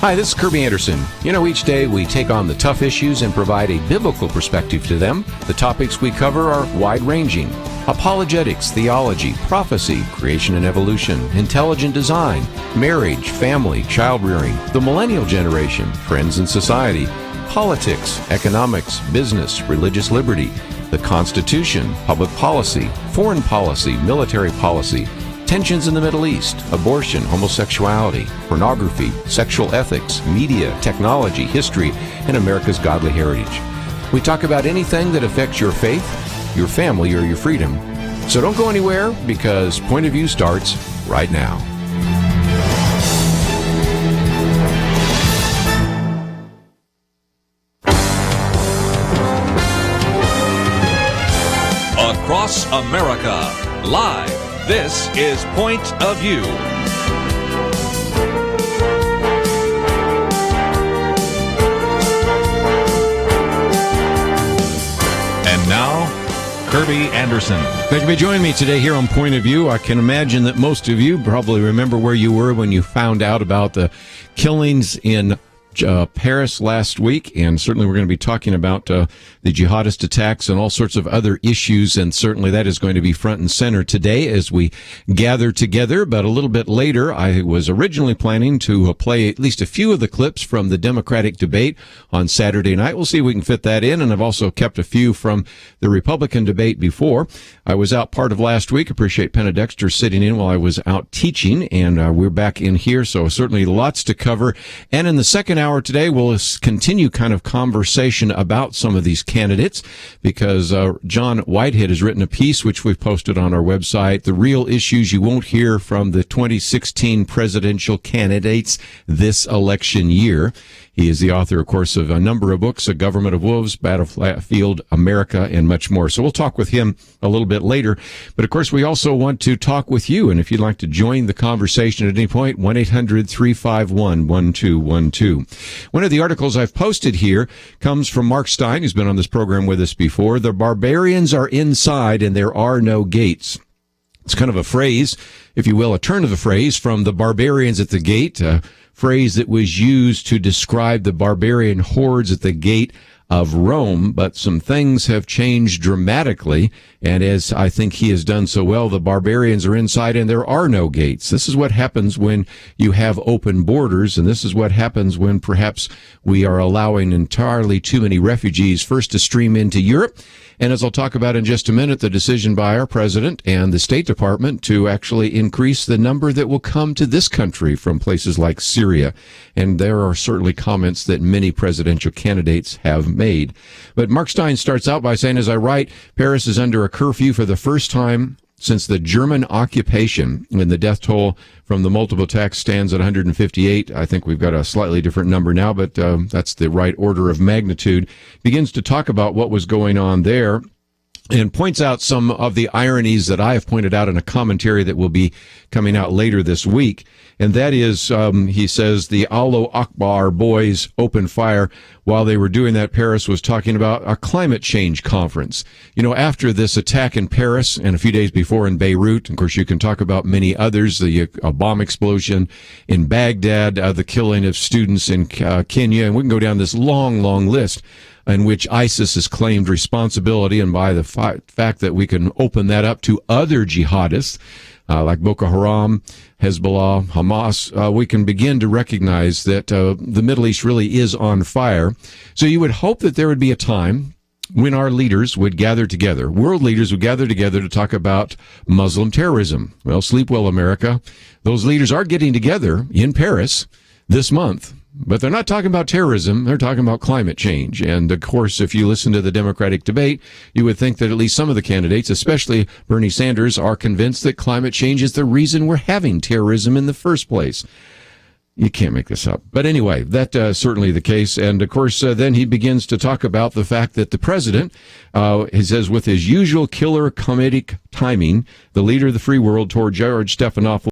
Hi, this is Kerby Anderson. You know, each day we take on the tough issues and provide a biblical perspective to them. The topics we cover are wide-ranging. Apologetics, theology, prophecy, creation and evolution, intelligent design, marriage, family, child-rearing, the millennial generation, friends and society, politics, economics, business, religious liberty, the Constitution, public policy, foreign policy, military policy, tensions in the Middle East, abortion, homosexuality, pornography, sexual ethics, media, technology, history, and America's godly heritage. We talk about anything that affects your faith, your family, or your freedom. So don't go anywhere, because Point of View starts right now. Across America, live. This is Point of View. And now, Kerby Anderson. Thank you for joining me today here on Point of View. I can imagine that most of you probably remember where you were when you found out about the killings in Paris last week, and certainly we're going to be talking about the jihadist attacks and all sorts of other issues, and certainly that is going to be front and center today as we gather together. But a little bit later, I was originally planning to play at least a few of the clips from the Democratic debate on Saturday night. We'll see if we can fit that in, and I've also kept a few from the Republican debate before. I was out part of last week. Appreciate Penna Dexter sitting in while I was out teaching, and we're back in here, so certainly lots to cover. And in the second hour today, we'll continue kind of conversation about some of these candidates, because John Whitehead has written a piece which we've posted on our website, The Real Issues You Won't Hear from the 2016 Presidential Candidates This Election Year. He is the author, of course, of a number of books, A Government of Wolves, Battlefield America, and much more. So we'll talk with him a little bit later. But, of course, we also want to talk with you. And if you'd like to join the conversation at any point, 1-800-351-1212. One of the articles I've posted here comes from Mark Stein, who's been on this program with us before. The barbarians are inside and there are no gates. It's kind of a phrase, if you will, a turn of the phrase from the barbarians at the gate, a phrase that was used to describe the barbarian hordes at the gate of Rome, but some things have changed dramatically, and as I think he has done so well, the barbarians are inside and there are no gates. This is what happens when you have open borders, and this is what happens when perhaps we are allowing entirely too many refugees first to stream into Europe. And as I'll talk about in just a minute, the decision by our president and the State Department to actually increase the number that will come to this country from places like Syria. And there are certainly comments that many presidential candidates have made. But Mark Stein starts out by saying, as I write, Paris is under a curfew for the first time since the German occupation, and the death toll from the multiple attacks stands at 158. I think we've got a slightly different number now, but that's the right order of magnitude. Begins to talk about what was going on there, and points out some of the ironies that I have pointed out in a commentary that will be coming out later this week. And that is, he says, the Allahu Akbar boys opened fire. While they were doing that, Paris was talking about a climate change conference. You know, after this attack in Paris and a few days before in Beirut, of course, you can talk about many others, the bomb explosion in Baghdad, the killing of students in Kenya, and we can go down this long, long list in which ISIS has claimed responsibility, and by the fact that we can open that up to other jihadists, like Boko Haram, Hezbollah, Hamas, we can begin to recognize that the Middle East really is on fire. So you would hope that there would be a time when our leaders would gather together, world leaders would gather together to talk about Muslim terrorism. Well, sleep well, America. Those leaders are getting together in Paris this month. But they're not talking about terrorism. They're talking about climate change. And, of course, if you listen to the Democratic debate, you would think that at least some of the candidates, especially Bernie Sanders, are convinced that climate change is the reason we're having terrorism in the first place. You can't make this up. But anyway, that's certainly the case. And, of course, then he begins to talk about the fact that the president, he says, with his usual killer comedic timing, the leader of the free world toward George Stephanopoulos,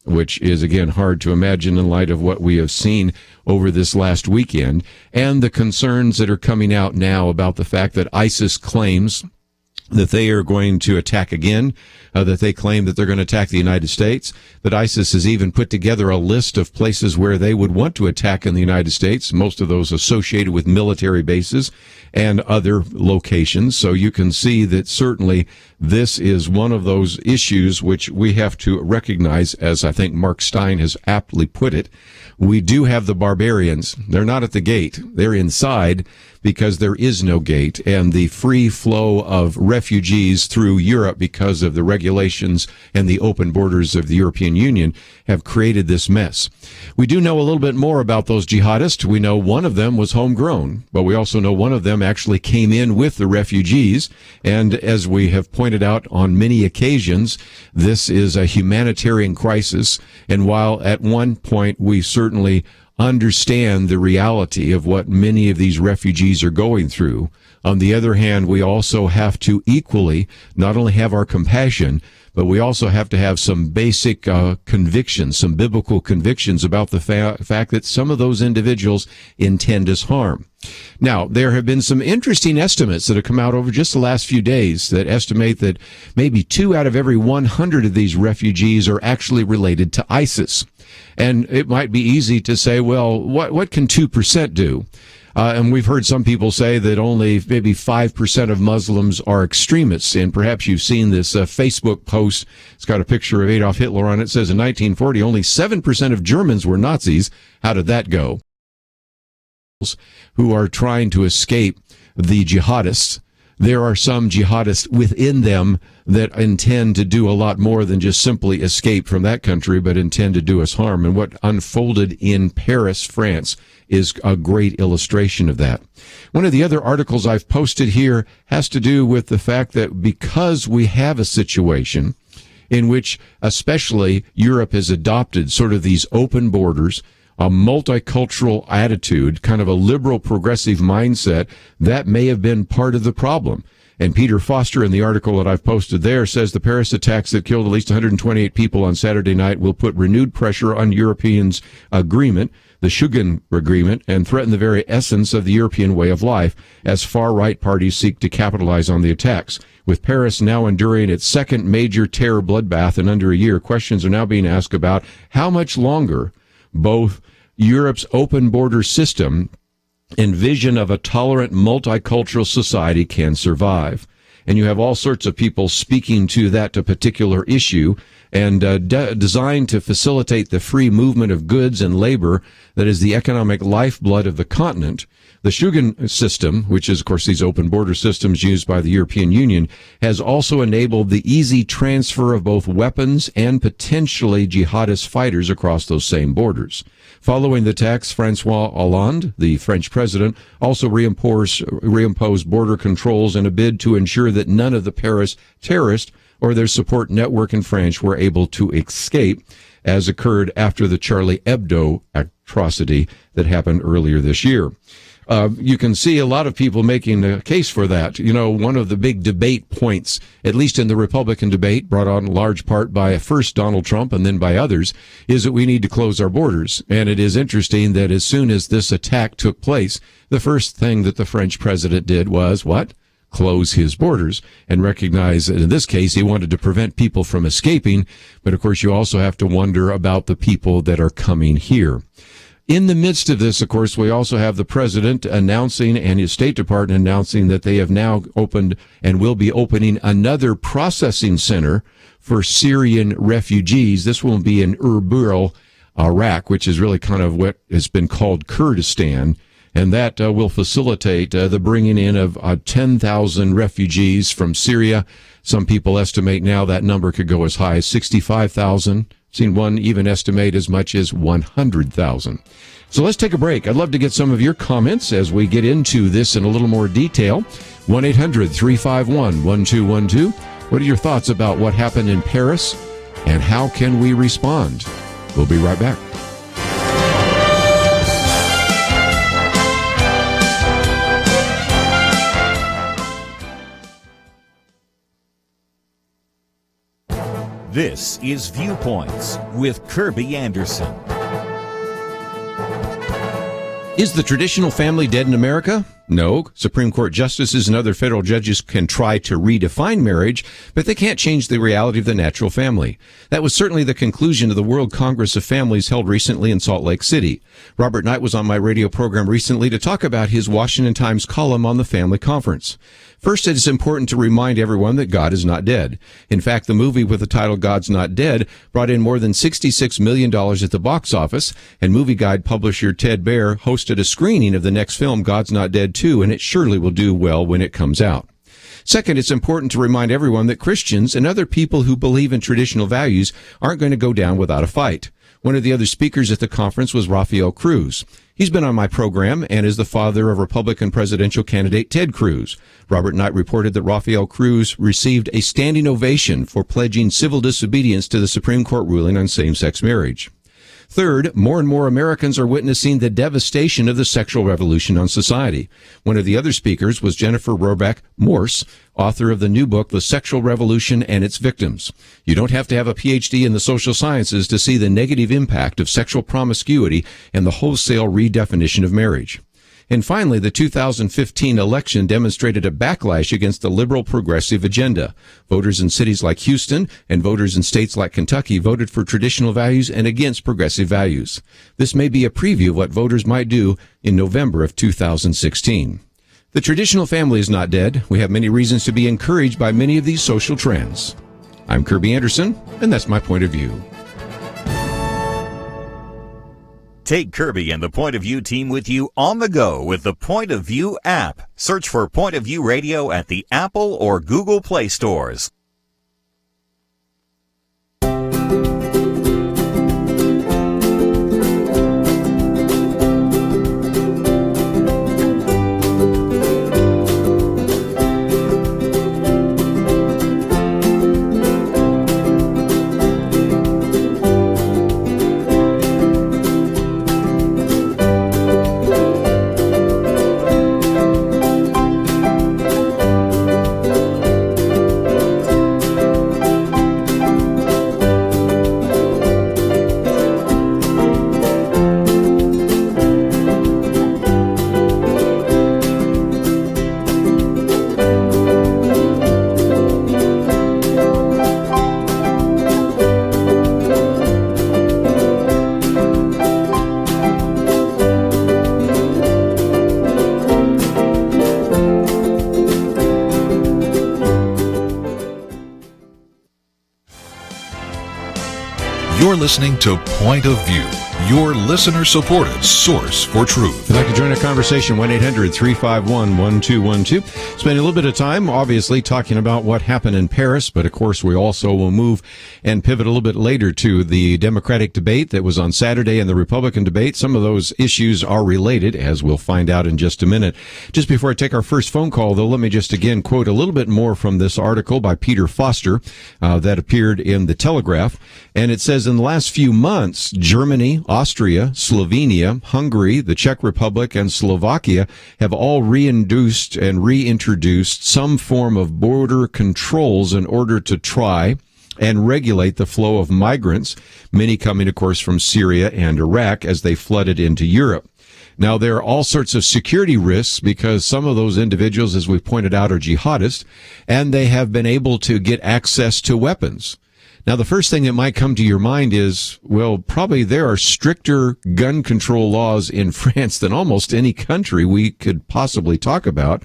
which is, again, hard to imagine in light of what we have seen over this last weekend, and the concerns that are coming out now about the fact that ISIS claims that they are going to attack again, that they claim that they're going to attack the United States, that ISIS has even put together a list of places where they would want to attack in the United States, most of those associated with military bases and other locations. So you can see that certainly this is one of those issues which we have to recognize, as I think Mark Stein has aptly put it. We do have the barbarians. They're not at the gate. They're inside because there is no gate, and the free flow of refugees through Europe because of the regulations and the open borders of the European Union have created this mess. We do know a little bit more about those jihadists. We know one of them was homegrown, but we also know one of them actually came in with the refugees. And as we have pointed out on many occasions, this is a humanitarian crisis. And while at one point we certainly understand the reality of what many of these refugees are going through, on the other hand, we also have to equally not only have our compassion, but we also have to have some basic convictions, some biblical convictions about the fact that some of those individuals intend us harm. Now, there have been some interesting estimates that have come out over just the last few days that estimate that maybe 2 out of every 100 of these refugees are actually related to ISIS. And it might be easy to say, well, what can 2% do? And we've heard some people say that only maybe 5% of Muslims are extremists. And perhaps you've seen this Facebook post. It's got a picture of Adolf Hitler on it. It says in 1940, only 7% of Germans were Nazis. How did that go? Who are trying to escape the jihadists. There are some jihadists within them that intend to do a lot more than just simply escape from that country, but intend to do us harm. And what unfolded in Paris, France, is a great illustration of that. One of the other articles I've posted here has to do with the fact that because we have a situation in which especially Europe has adopted sort of these open borders, a multicultural attitude, kind of a liberal progressive mindset, that may have been part of the problem. And Peter Foster, in the article that I've posted there, says the Paris attacks that killed at least 128 people on Saturday night will put renewed pressure on Europeans' agreement, the Schengen Agreement, and threaten the very essence of the European way of life as far-right parties seek to capitalize on the attacks. With Paris now enduring its second major terror bloodbath in under a year, questions are now being asked about how much longer both Europe's open border system and vision of a tolerant multicultural society can survive. And you have all sorts of people speaking to that particular issue and designed to facilitate the free movement of goods and labor that is the economic lifeblood of the continent. The Schengen system, which is, of course, these open border systems used by the European Union, has also enabled the easy transfer of both weapons and potentially jihadist fighters across those same borders. Following the attacks, François Hollande, the French president, also reimposed border controls in a bid to ensure that none of the Paris terrorists or their support network in France were able to escape, as occurred after the Charlie Hebdo atrocity that happened earlier this year. You can see a lot of people making a case for that. You know, one of the big debate points, at least in the Republican debate, brought on in large part by first Donald Trump and then by others, is that we need to close our borders. And it is interesting that as soon as this attack took place, the first thing that the French president did was what? Close his borders and recognize that in this case he wanted to prevent people from escaping. But of course you also have to wonder about the people that are coming here. In the midst of this, of course, we also have the president announcing and his State Department announcing that they have now opened and will be opening another processing center for Syrian refugees. This will be in Erbil, Iraq, which is really kind of what has been called Kurdistan. And that will facilitate the bringing in of 10,000 refugees from Syria. Some people estimate now that number could go as high as 65,000. Seen one even estimate as much as 100,000. So let's take a break. I'd love to get some of your comments as we get into this in a little more detail. 1-800-351-1212. What are your thoughts about what happened in Paris, and how can we respond? We'll be right back. This is Viewpoints with Kerby Anderson. Is the traditional family dead in America? No, Supreme Court justices and other federal judges can try to redefine marriage, but they can't change the reality of the natural family. That was certainly the conclusion of the World Congress of Families held recently in Salt Lake City. Robert Knight was on my radio program recently to talk about his Washington Times column on the family conference. First, it is important to remind everyone that God is not dead. In fact, the movie with the title God's Not Dead brought in more than $66 million at the box office, and movie guide publisher Ted Baer hosted a screening of the next film, God's Not Dead 2, and it surely will do well when it comes out. Second, it's important to remind everyone that Christians and other people who believe in traditional values aren't going to go down without a fight. One of the other speakers at the conference was Rafael Cruz. He's been on my program and is the father of Republican presidential candidate Ted Cruz. Robert Knight reported that Rafael Cruz received a standing ovation for pledging civil disobedience to the Supreme Court ruling on same-sex marriage. Third, more and more Americans are witnessing the devastation of the sexual revolution on society. One of the other speakers was Jennifer Rohrbeck Morse, author of the new book, The Sexual Revolution and Its Victims. You don't have to have a PhD in the social sciences to see the negative impact of sexual promiscuity and the wholesale redefinition of marriage. And finally, the 2015 election demonstrated a backlash against the liberal progressive agenda. Voters in cities like Houston and voters in states like Kentucky voted for traditional values and against progressive values. This may be a preview of what voters might do in November of 2016. The traditional family is not dead. We have many reasons to be encouraged by many of these social trends. I'm Kerby Anderson, and that's my point of view. Take Kerby and the Point of View team with you on the go with the Point of View app. Search for Point of View Radio at the Apple or Google Play stores. You're listening to Point of View, your listener-supported source for truth. If you'd like to join a conversation, 1-800-351-1212. Spending a little bit of time, obviously, talking about what happened in Paris, but of course we also will move and pivot a little bit later to the Democratic debate that was on Saturday and the Republican debate. Some of those issues are related, as we'll find out in just a minute. Just before I take our first phone call, though, let me just again quote a little bit more from this article by Peter Foster that appeared in The Telegraph. And it says, in the last few months, Germany, Austria, Slovenia, Hungary, the Czech Republic, and Slovakia have all reintroduced some form of border controls in order to try and regulate the flow of migrants, many coming, of course, from Syria and Iraq as they flooded into Europe. Now, there are all sorts of security risks because some of those individuals, as we pointed out, are jihadists, and they have been able to get access to weapons. Now, the first thing that might come to your mind is, well, probably there are stricter gun control laws in France than almost any country we could possibly talk about.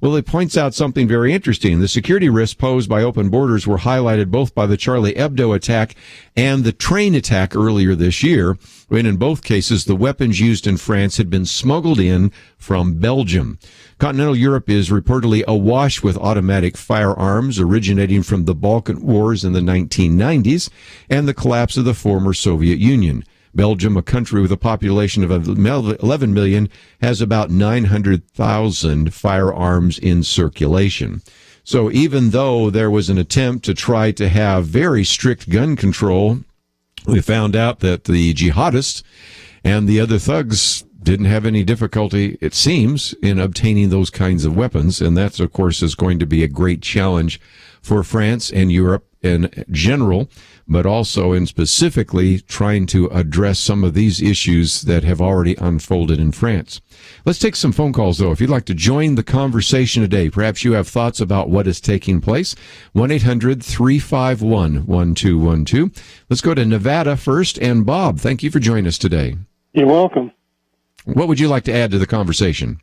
Well, it points out something very interesting. The security risks posed by open borders were highlighted both by the Charlie Hebdo attack and the train attack earlier this year, when in both cases the weapons used in France had been smuggled in from Belgium. Continental Europe is reportedly awash with automatic firearms originating from the Balkan Wars in the 1990s and the collapse of the former Soviet Union. Belgium, a country with a population of 11 million, has about 900,000 firearms in circulation. So even though there was an attempt to try to have very strict gun control, we found out that the jihadists and the other thugs didn't have any difficulty, it seems, in obtaining those kinds of weapons. And that, of course, is going to be a great challenge for France and Europe in general, but also in specifically trying to address some of these issues that have already unfolded in France. Let's take some phone calls, though. If you'd like to join the conversation today, perhaps you have thoughts about what is taking place. 1-800-351-1212. Let's go to Nevada first. And Bob, thank you for joining us today. You're welcome. What would you like to add to the conversation?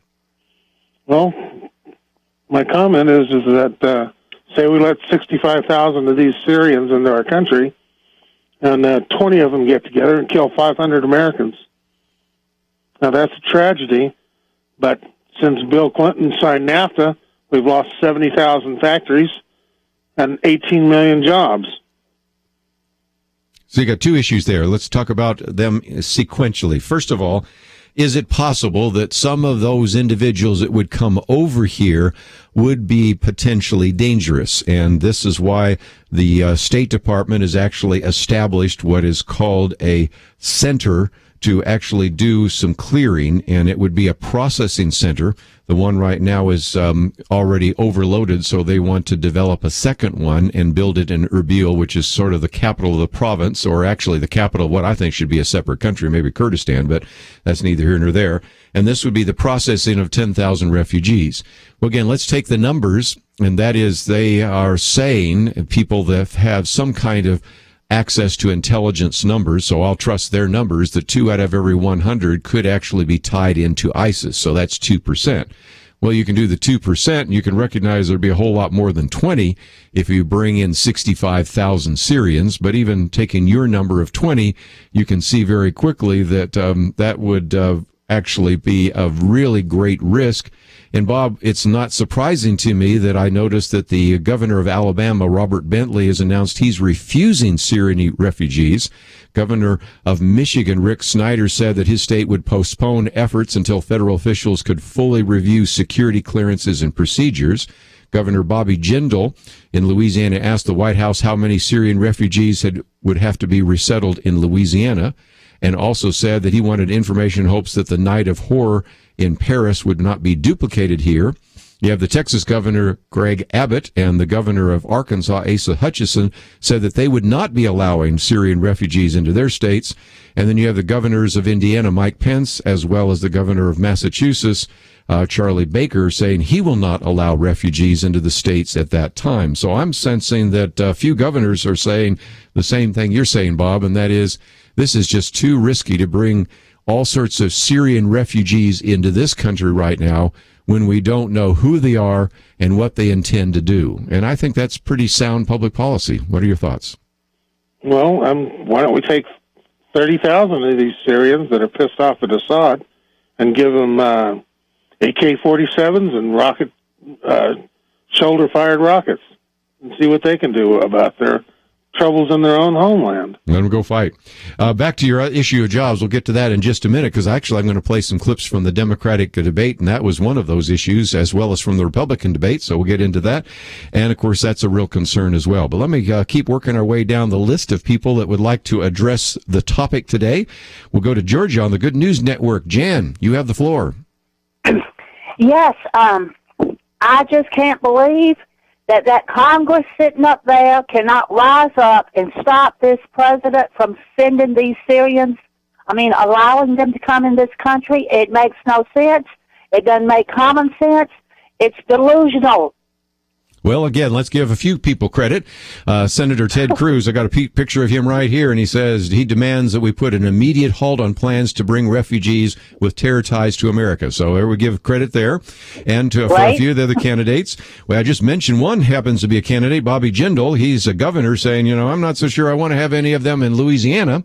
Well, my comment is that say we let 65,000 of these Syrians into our country, and 20 of them get together and kill 500 Americans. Now, that's a tragedy, but since Bill Clinton signed NAFTA, we've lost 70,000 factories and 18 million jobs. So you got two issues there. Let's talk about them sequentially. First of all, is it possible that some of those individuals that would come over here would be potentially dangerous? And this is why the State Department has actually established what is called a center to actually do some clearing, and it would be a processing center. The one right now is already overloaded, so they want to develop a second one and build it in Erbil, which is sort of the capital of the province, or actually the capital of what I think should be a separate country, maybe Kurdistan, but that's neither here nor there. And this would be the processing of 10,000 refugees. Well, again, let's take the numbers, and that is they are saying people that have some kind of access to intelligence numbers, so I'll trust their numbers, that 2 out of every 100 could actually be tied into ISIS, so that's 2%. Well, you can do the 2%, and you can recognize there'd be a whole lot more than 20 if you bring in 65,000 Syrians, but even taking your number of 20, you can see very quickly that that would actually be a really great risk. And Bob, it's not surprising to me that I noticed that the governor of Alabama, Robert Bentley, has announced he's refusing Syrian refugees. Governor of Michigan, Rick Snyder, said that his state would postpone efforts until federal officials could fully review security clearances and procedures. Governor Bobby Jindal in Louisiana asked the White House how many Syrian refugees would have to be resettled in Louisiana, and also said that he wanted information in hopes that the night of horror in Paris would not be duplicated here. You have the Texas governor, Greg Abbott, and the governor of Arkansas, Asa Hutchinson, said that they would not be allowing Syrian refugees into their states. And then you have the governors of Indiana, Mike Pence, as well as the governor of Massachusetts, Charlie Baker, saying he will not allow refugees into the states at that time. So I'm sensing that a few governors are saying the same thing you're saying, Bob, and that is this is just too risky to bring all sorts of Syrian refugees into this country right now when we don't know who they are and what they intend to do. And I think that's pretty sound public policy. What are your thoughts? Well, why don't we take 30,000 of these Syrians that are pissed off at Assad and give them AK-47s and shoulder-fired rockets and see what they can do about their troubles in their own homeland. Let them go fight. Back to your issue of jobs. We'll get to that in just a minute, because actually I'm going to play some clips from the Democratic debate, and that was one of those issues, as well as from the Republican debate, so we'll get into that. And, of course, that's a real concern as well. But let me keep working our way down the list of people that would like to address the topic today. We'll go to Georgia on the Good News Network. Jan, you have the floor. Yes, I just can't believe that Congress sitting up there cannot rise up and stop this president from sending these Syrians, allowing them to come in this country. It makes no sense. It doesn't make common sense. It's delusional. Well, again, let's give a few people credit. Senator Ted Cruz, I got a picture of him right here, and he says he demands that we put an immediate halt on plans to bring refugees with terror ties to America. So there we give credit there. And for a few of the other candidates, well, I just mentioned one happens to be a candidate, Bobby Jindal. He's a governor saying, I'm not so sure I want to have any of them in Louisiana.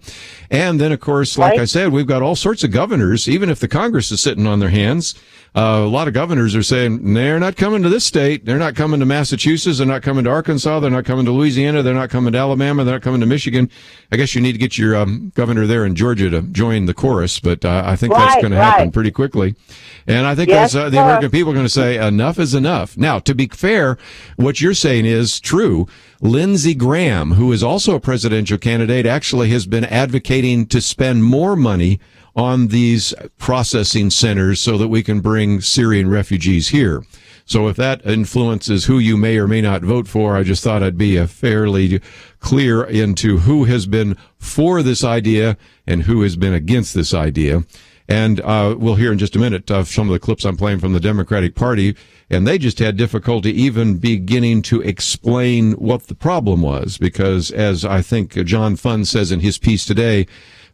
And then, of course, like I said, we've got all sorts of governors, even if the Congress is sitting on their hands. A lot of governors are saying they're not coming to this state. They're not coming to Massachusetts. They're not coming to Arkansas. They're not coming to Louisiana. They're not coming to Alabama. They're not coming to Michigan. I guess you need to get your governor there in Georgia to join the chorus, but I think that's going to happen pretty quickly. And I think the American people are going to say enough is enough. Now, to be fair, what you're saying is true. Lindsey Graham, who is also a presidential candidate, actually has been advocating to spend more money on these processing centers so that we can bring Syrian refugees here. So if that influences who you may or may not vote for, I just thought I'd be fairly clear into who has been for this idea and who has been against this idea. And we'll hear in just a minute some of the clips I'm playing from the Democratic Party, and they just had difficulty even beginning to explain what the problem was, because as I think John Funn says in his piece today,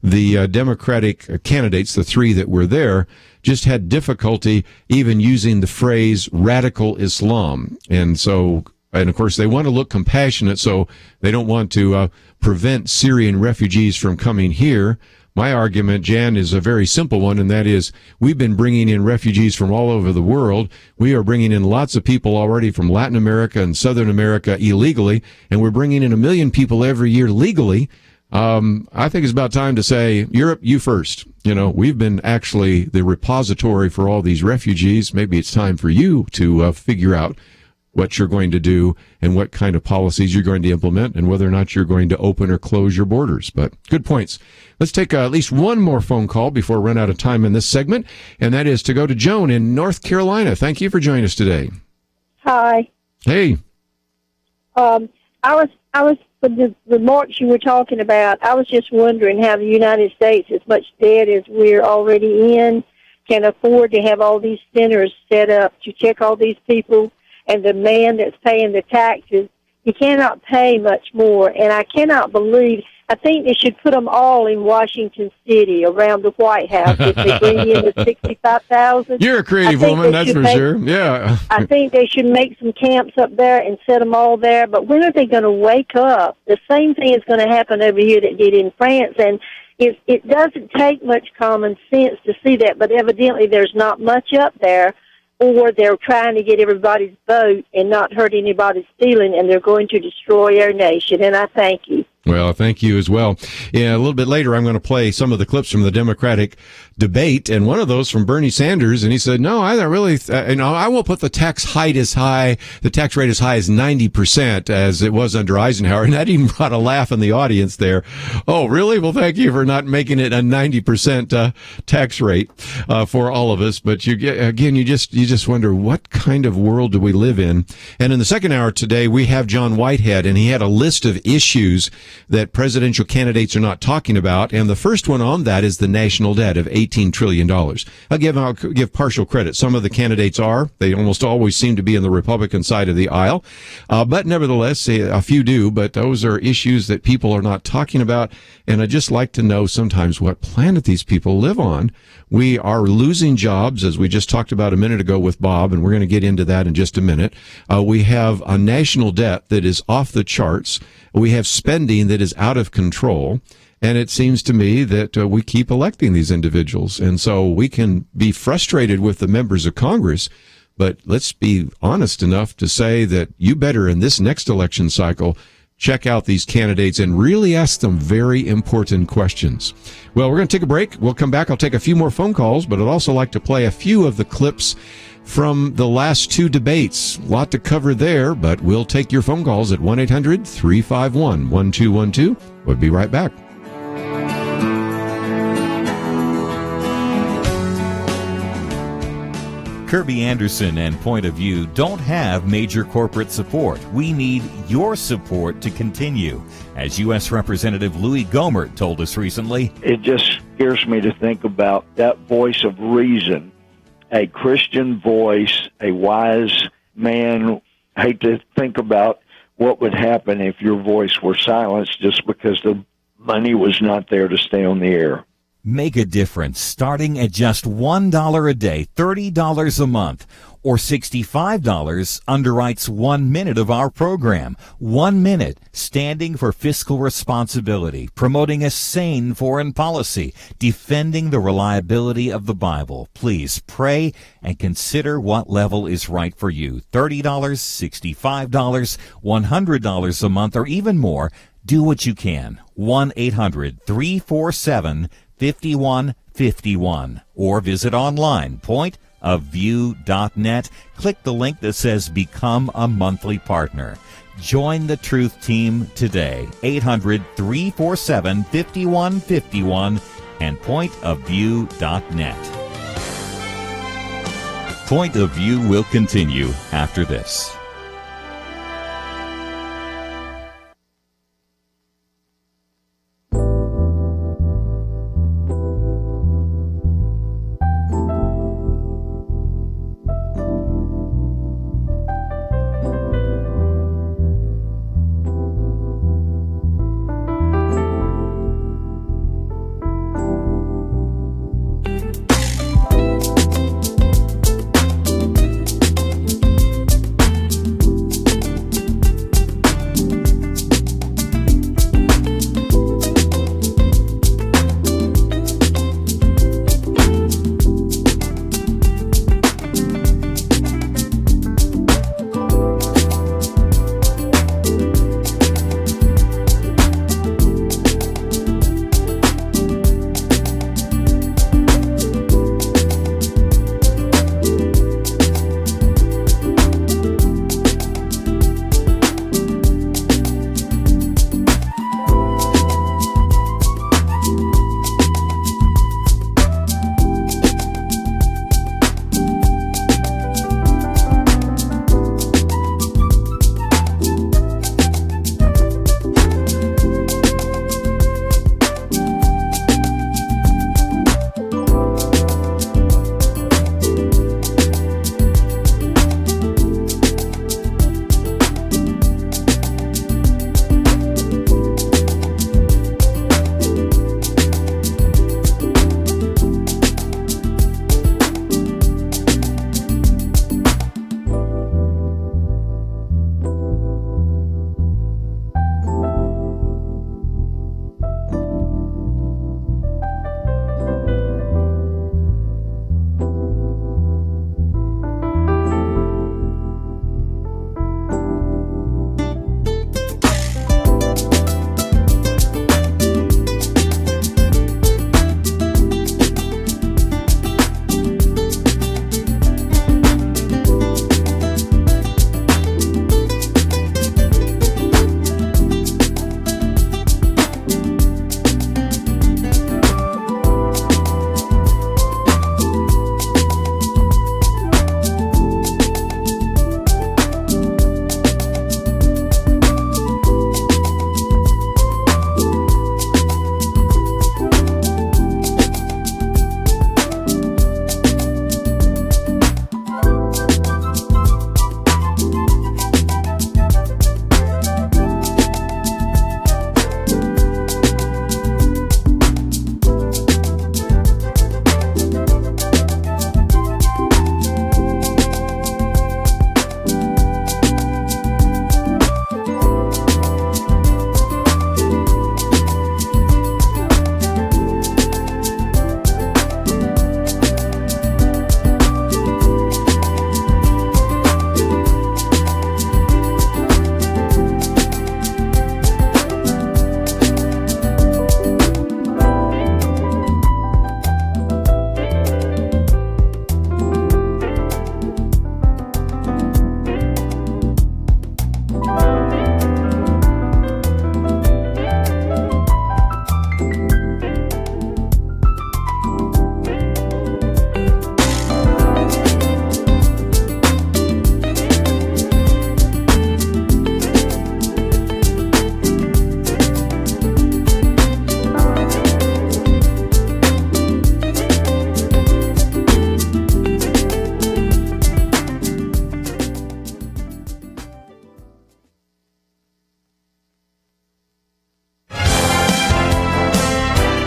the Democratic candidates, the three that were there, just had difficulty even using the phrase radical Islam. And of course, they want to look compassionate, so they don't want to prevent Syrian refugees from coming here. My argument, Jan, is a very simple one, and that is we've been bringing in refugees from all over the world. We are bringing in lots of people already from Latin America and Southern America illegally, and we're bringing in 1 million people every year legally. I think it's about time to say, Europe, you first. We've been actually the repository for all these refugees. Maybe it's time for you to figure out what you're going to do and what kind of policies you're going to implement and whether or not you're going to open or close your borders. But good points. Let's take at least one more phone call before we run out of time in this segment, and that is to go to Joan in North Carolina. Thank you for joining us today. Hi. Hey. I was with the remarks you were talking about, I was just wondering how the United States, as much debt as we're already in, can afford to have all these centers set up to check all these people, and the man that's paying the taxes, he cannot pay much more. And I cannot believe, I think they should put them all in Washington City around the White House if they bring in the 65,000. You're a creative woman, that's for sure. Yeah. I think they should make some camps up there and set them all there. But when are they going to wake up? The same thing is going to happen over here that did in France. And it doesn't take much common sense to see that, but evidently there's not much up there, or they're trying to get everybody's vote and not hurt anybody's feeling, and they're going to destroy our nation. And I thank you. Well, thank you as well. Yeah, a little bit later, I'm going to play some of the clips from the Democratic debate, and one of those from Bernie Sanders, and he said, "No, I don't really. I will put the tax rate as high as 90% as it was under Eisenhower," and that even brought a laugh in the audience there. Oh, really? Well, thank you for not making it a 90% tax rate for all of us. But you just wonder, what kind of world do we live in? And in the second hour today, we have John Whitehead, and he had a list of issues that presidential candidates are not talking about, and the first one on that is the national debt of $18 trillion. I'll give partial credit. Some of the candidates they almost always seem to be in the Republican side of the aisle, but nevertheless, a few do, but those are issues that people are not talking about, and I'd just like to know sometimes what planet these people live on. We are losing jobs, as we just talked about a minute ago with Bob, and we're going to get into that in just a minute. We have a national debt that is off the charts. We have spending that is out of control. And it seems to me that we keep electing these individuals. And so we can be frustrated with the members of Congress, but let's be honest enough to say that you better in this next election cycle check out these candidates and really ask them very important questions. Well, we're going to take a break. We'll come back. I'll take a few more phone calls, but I'd also like to play a few of the clips from the last two debates. A lot to cover there, but we'll take your phone calls at 1-800-351-1212. We'll be right back. Kerby Anderson and Point of View don't have major corporate support. We need your support to continue. As U.S. Representative Louis Gohmert told us recently, it just scares me to think about that voice of reason, a Christian voice, a wise man. I hate to think about what would happen if your voice were silenced just because the money was not there to stay on the air. Make a difference starting at just $1 a day, $30 a month, or $65 underwrites 1 minute of our program. 1 minute standing for fiscal responsibility, promoting a sane foreign policy, defending the reliability of the Bible. Please pray and consider what level is right for you. $30, $65, $100 a month, or even more. Do what you can. 1-800-347-5151, or visit online, pointofview.net. Click the link that says Become a Monthly Partner. Join the Truth Team today. 800-347-5151 and pointofview.net. Point of View will continue after this.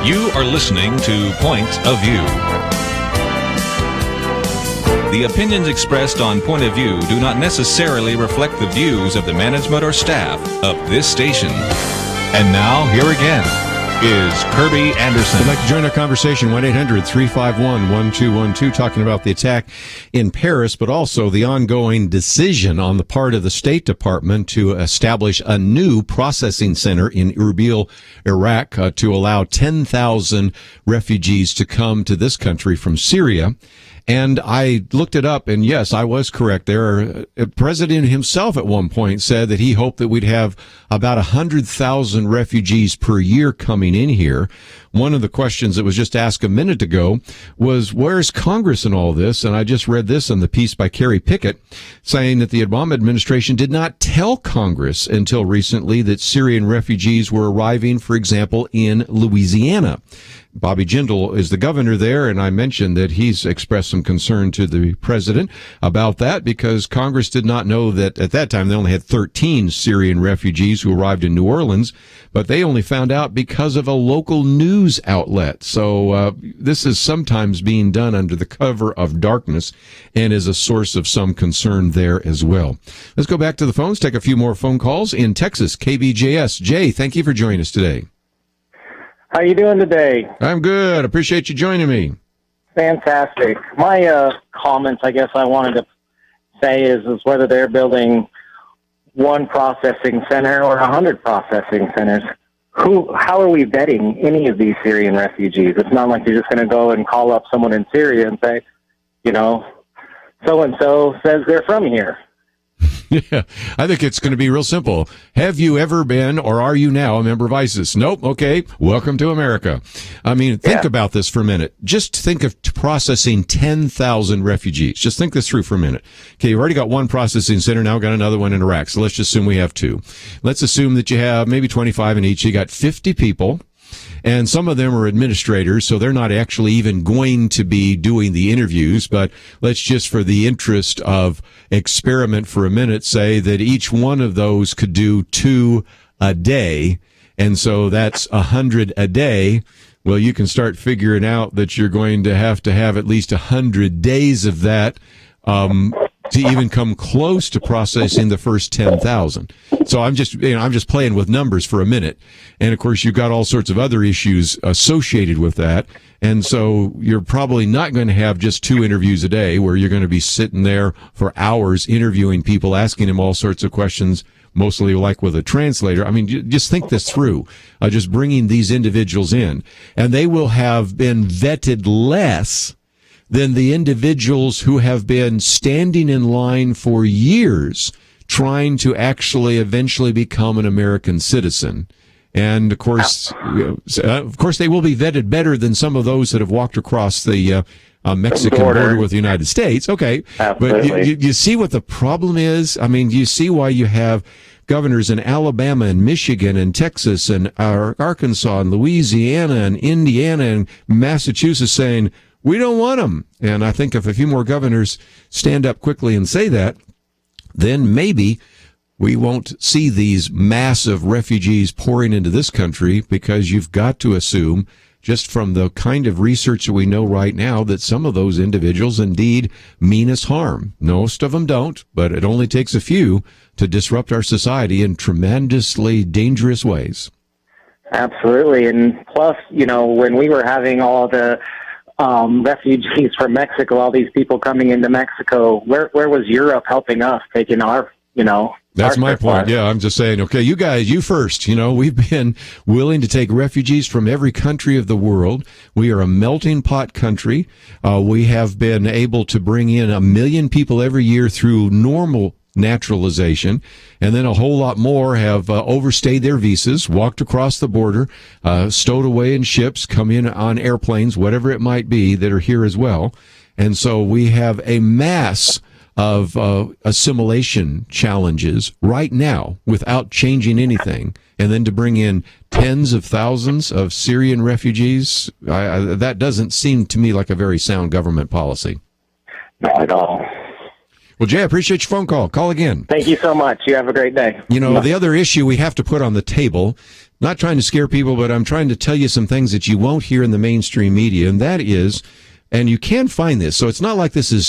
You are listening to Point of View. The opinions expressed on Point of View do not necessarily reflect the views of the management or staff of this station. And now, here again is Kerby Anderson. I'd like to join our conversation, 1-800-351-1212, talking about the attack in Paris, but also the ongoing decision on the part of the State Department to establish a new processing center in Erbil, Iraq, to allow 10,000 refugees to come to this country from Syria. And I looked it up, and yes, I was correct. The president himself at one point said that he hoped that we'd have about 100,000 refugees per year coming in here. one of the questions that was just asked a minute ago was, where's Congress in all this? And I just read this in the piece by Kerry Pickett saying that the Obama administration did not tell Congress until recently that Syrian refugees were arriving, for example, in Louisiana. Bobby Jindal is the governor there, and I mentioned that he's expressed some concern to the president about that because Congress did not know that at that time they only had 13 Syrian refugees who arrived in New Orleans, but they only found out because of a local news outlet. So this is sometimes being done under the cover of darkness and is a source of some concern there as well. Let's go back to the phones, take a few more phone calls in Texas, KBJS. Jay, thank you for joining us today. How you doing today? I'm good. Appreciate you joining me. Fantastic. My comments, I guess I wanted to say is whether they're building one processing center or 100 processing centers. How are we vetting any of these Syrian refugees? It's not like you're just going to go and call up someone in Syria and say, so-and-so says they're from here. Yeah, I think it's going to be real simple. Have you ever been or are you now a member of ISIS? Nope. Okay. Welcome to America. I mean, think about this for a minute. Just think of processing 10,000 refugees. Just think this through for a minute. Okay, you've already got one processing center. Now we've got another one in Iraq. So let's just assume we have two. Let's assume that you have maybe 25 in each. You got 50 people. And some of them are administrators, so they're not actually even going to be doing the interviews. But let's just, for the interest of experiment for a minute, say that each one of those could do 2 a day. And so that's 100 a day. Well, you can start figuring out that you're going to have at least 100 days of that to even come close to processing the first 10,000. So I'm just playing with numbers for a minute. And of course, you've got all sorts of other issues associated with that. And so you're probably not going to have just 2 interviews a day where you're going to be sitting there for hours interviewing people, asking them all sorts of questions, mostly like with a translator. I mean, just think this through, just bringing these individuals in. And they will have been vetted less than the individuals who have been standing in line for years trying to actually eventually become an American citizen. And of course, they will be vetted better than some of those that have walked across the Mexican border with the United States. Okay. Absolutely. But you see what the problem is? I mean, you see why you have governors in Alabama and Michigan and Texas and Arkansas and Louisiana and Indiana and Massachusetts saying, we don't want them. And I think if a few more governors stand up quickly and say that, then maybe we won't see these massive refugees pouring into this country, because you've got to assume, just from the kind of research that we know right now, that some of those individuals indeed mean us harm. Most of them don't, but it only takes a few to disrupt our society in tremendously dangerous ways. Absolutely. And plus, when we were having all the refugees from Mexico, all these people coming into Mexico, where was Europe helping us, taking our, That's my point. Yeah, I'm just saying, okay, you guys, you first. We've been willing to take refugees from every country of the world. We are a melting pot country. We have been able to bring in 1 million people every year through normal naturalization, and then a whole lot more have overstayed their visas, walked across the border, stowed away in ships, come in on airplanes, whatever it might be, that are here as well. And so we have a mass of assimilation challenges right now without changing anything. And then to bring in tens of thousands of Syrian refugees, that doesn't seem to me like a very sound government policy. Not at all. Well, Jay, I appreciate your phone call. Call again. Thank you so much. You have a great day. The other issue we have to put on the table, not trying to scare people, but I'm trying to tell you some things that you won't hear in the mainstream media, and that is, and you can find this, so it's not like this is,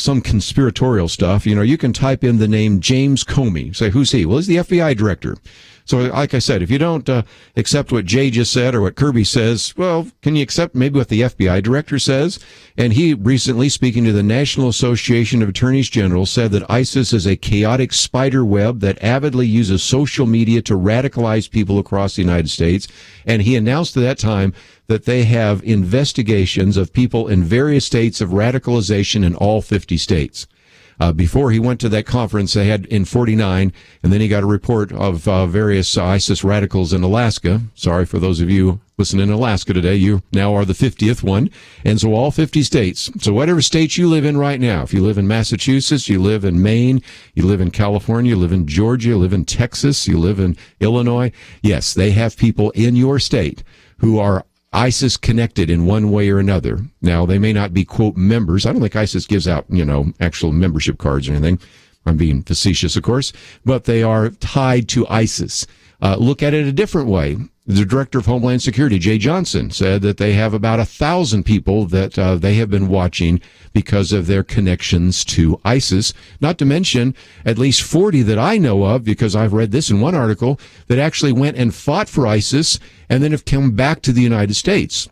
some conspiratorial stuff. You can type in the name James Comey. Say, who's he? Well, he's the FBI director. So, like I said, if you don't accept what Jay just said or what Kerby says, well, can you accept maybe what the FBI director says? And he recently, speaking to the National Association of Attorneys General, said that ISIS is a chaotic spider web that avidly uses social media to radicalize people across the United States. And he announced at that time that they have investigations of people in various states of radicalization in all 50 states. Before he went to that conference, they had in 49, and then he got a report of various ISIS radicals in Alaska. Sorry for those of you listening in Alaska today. You now are the 50th one. And so all 50 states. So whatever state you live in right now, if you live in Massachusetts, you live in Maine, you live in California, you live in Georgia, you live in Texas, you live in Illinois, yes, they have people in your state who are ISIS connected in one way or another. Now, they may not be, quote, members. I don't think ISIS gives out, actual membership cards or anything. I'm being facetious, of course, but they are tied to ISIS. Look at it a different way. The Director of Homeland Security, Jay Johnson, said that they have about 1,000 people that they have been watching because of their connections to ISIS, not to mention at least 40 that I know of, because I've read this in one article, that actually went and fought for ISIS and then have come back to the United States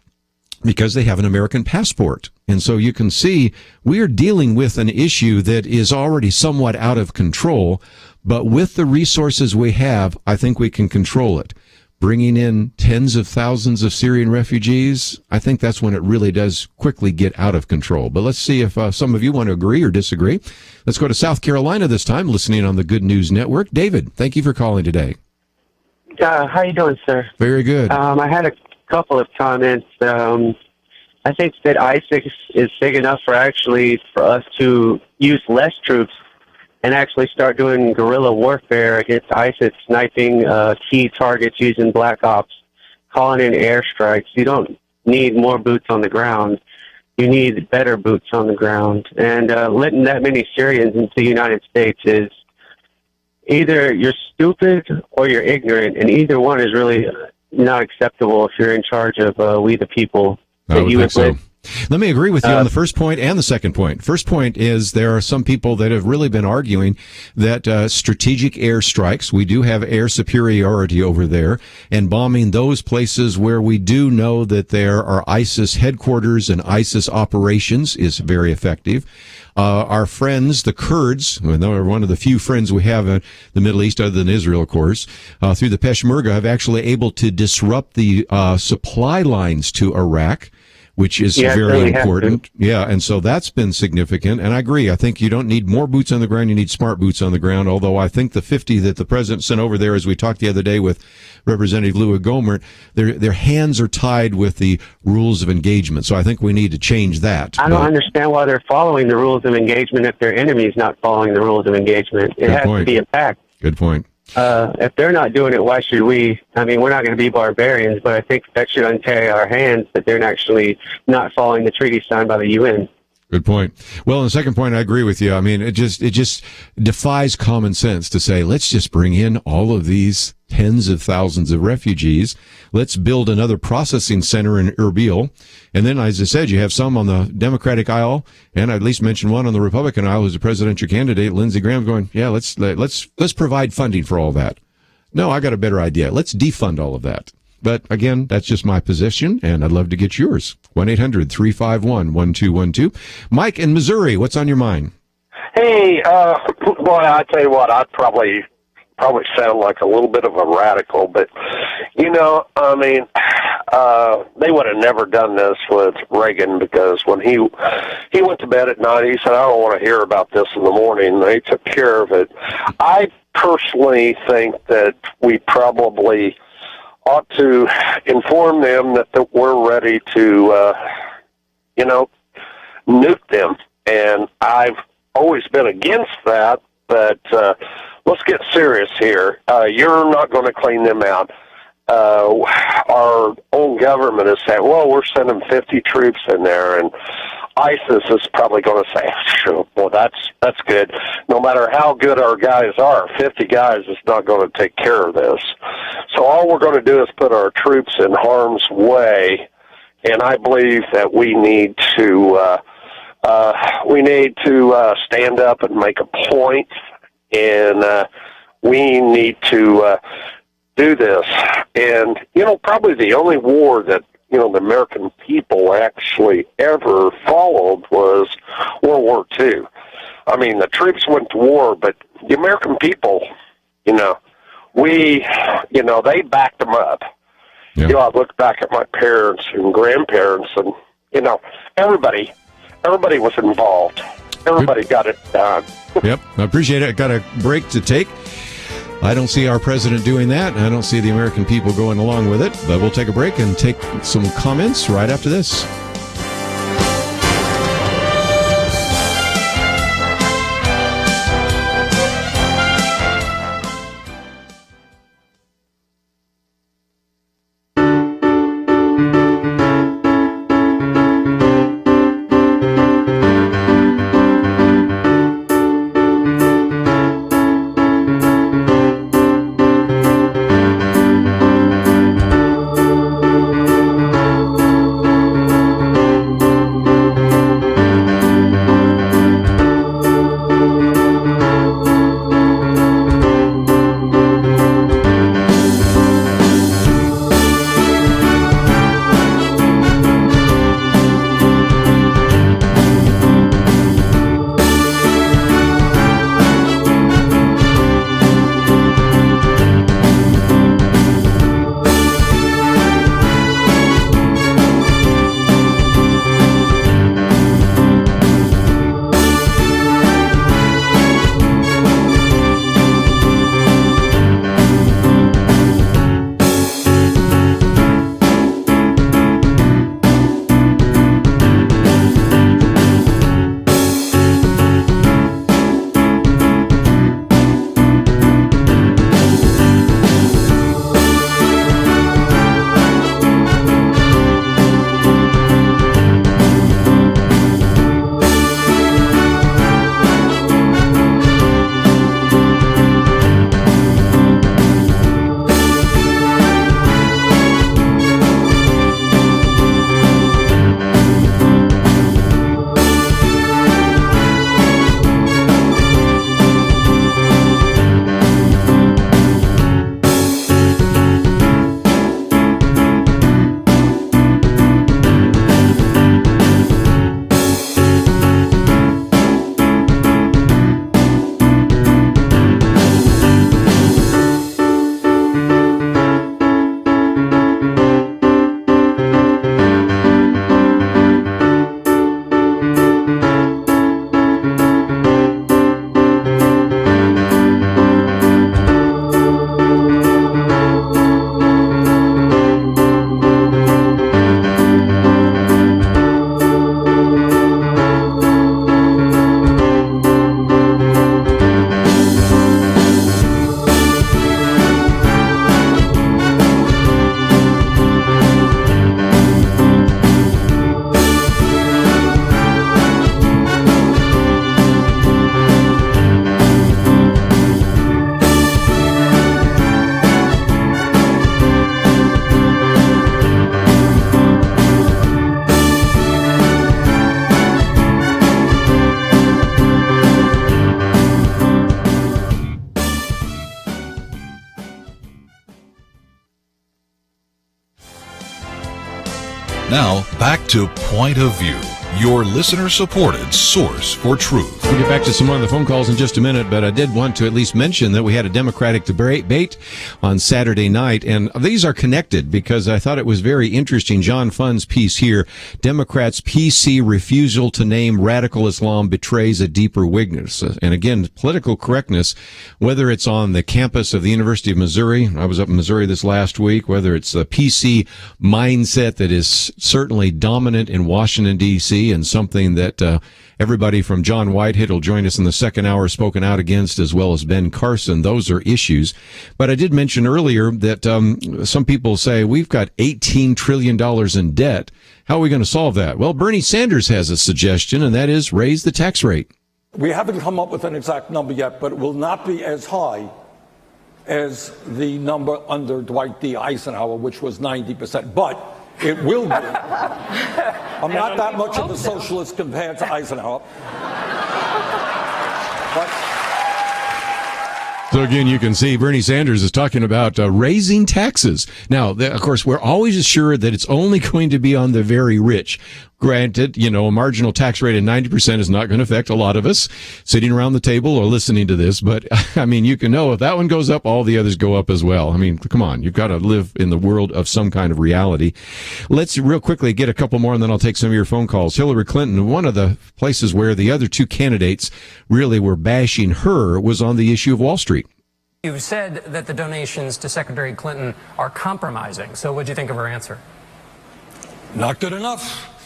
because they have an American passport. And so you can see we are dealing with an issue that is already somewhat out of control, but with the resources we have, I think we can control it. Bringing in tens of thousands of Syrian refugees, I think that's when it really does quickly get out of control. But let's see if some of you want to agree or disagree. Let's go to South Carolina this time, listening on the Good News Network. David, thank you for calling today. How you doing, sir? Very good. I had a couple of comments. I think that ISIS is big enough for us to use less troops and actually start doing guerrilla warfare against ISIS, sniping key targets using black ops, calling in airstrikes. You don't need more boots on the ground. You need better boots on the ground. And letting that many Syrians into the United States is either you're stupid or you're ignorant, and either one is really not acceptable if you're in charge of we the people. I would think so. Let me agree with you on the first point and the second point. First point is there are some people that have really been arguing that strategic airstrikes, we do have air superiority over there, and bombing those places where we do know that there are ISIS headquarters and ISIS operations is very effective. Our friends, the Kurds, they're one of the few friends we have in the Middle East other than Israel, of course, through the Peshmerga, have actually able to disrupt the supply lines to Iraq, which is very important. Yeah, and so that's been significant. And I agree. I think you don't need more boots on the ground. You need smart boots on the ground, although I think the 50 that the president sent over there, as we talked the other day with Representative Louis Gohmert, their hands are tied with the rules of engagement. So I think we need to change that. I don't understand why they're following the rules of engagement if their enemy's not following the rules of engagement. It has to be a pact. Good point. If they're not doing it, why should we? I mean, we're not going to be barbarians, but I think that should untie our hands that they're actually not following the treaty signed by the UN. Good point. Well, on the second point, I agree with you. I mean, it just defies common sense to say, let's just bring in all of these tens of thousands of refugees. Let's build another processing center in Erbil. And then, as I said, you have some on the Democratic aisle, and I'd at least mention one on the Republican aisle who's a presidential candidate, Lindsey Graham, going, yeah, let's provide funding for all that. No, I got a better idea. Let's defund all of that. But again, that's just my position, and I'd love to get yours. 1-800-351-1212. Mike in Missouri, what's on your mind? Hey, boy, I tell you what, I'd probably sound like a little bit of a radical, but I mean, they would have never done this with Reagan, because when he went to bed at night, he said, I don't want to hear about this in the morning. They took care of it. I personally think that we probably ought to inform them that we're ready to, nuke them. And I've always been against that, but let's get serious here. You're not going to clean them out. Our own government is saying, well, we're sending 50 troops in there, and ISIS is probably going to say, sure, well, that's good. No matter how good our guys are, 50 guys is not going to take care of this. So all we're going to do is put our troops in harm's way, and I believe that we need to stand up and make a point, and we need to do this. And probably the only war that the American people actually ever followed was World War II. I mean, the troops went to war, but the American people, they backed them up. Yeah. I look back at my parents and grandparents, and everybody was involved. Everybody got it done. Yep, I appreciate it. I got a break to take. I don't see our president doing that. I don't see the American people going along with it. But we'll take a break and take some comments right after this. Now, back to Point of View, your listener-supported source for truth. We'll get back to some more of the phone calls in just a minute, but I did want to at least mention that we had a Democratic debate on Saturday night, and these are connected because I thought it was very interesting. John Funn's piece here, Democrats' PC refusal to name radical Islam betrays a deeper weakness. And again, political correctness, whether it's on the campus of the University of Missouri, I was up in Missouri this last week, whether it's the PC mindset that is certainly dominant in Washington, D.C., and something that everybody from John Whitehead will join us in the second hour spoken out against, as well as Ben Carson. Those are issues. But I did mention earlier that some people say we've got $18 trillion in debt. How are we going to solve that? Well, Bernie Sanders has a suggestion, and that is raise the tax rate. We haven't come up with an exact number yet, but it will not be as high as the number under Dwight D. Eisenhower, which was 90%. But it will be. I'm not that much of a socialist compared to Eisenhower. So again, you can see Bernie Sanders is talking about raising taxes. Now, of course, we're always assured that it's only going to be on the very rich. Granted, a marginal tax rate of 90% is not going to affect a lot of us sitting around the table or listening to this. But, I mean, you can know if that one goes up, all the others go up as well. I mean, come on. You've got to live in the world of some kind of reality. Let's real quickly get a couple more, and then I'll take some of your phone calls. Hillary Clinton, one of the places where the other two candidates really were bashing her was on the issue of Wall Street. You said that the donations to Secretary Clinton are compromising. So what do you think of her answer? Not good enough.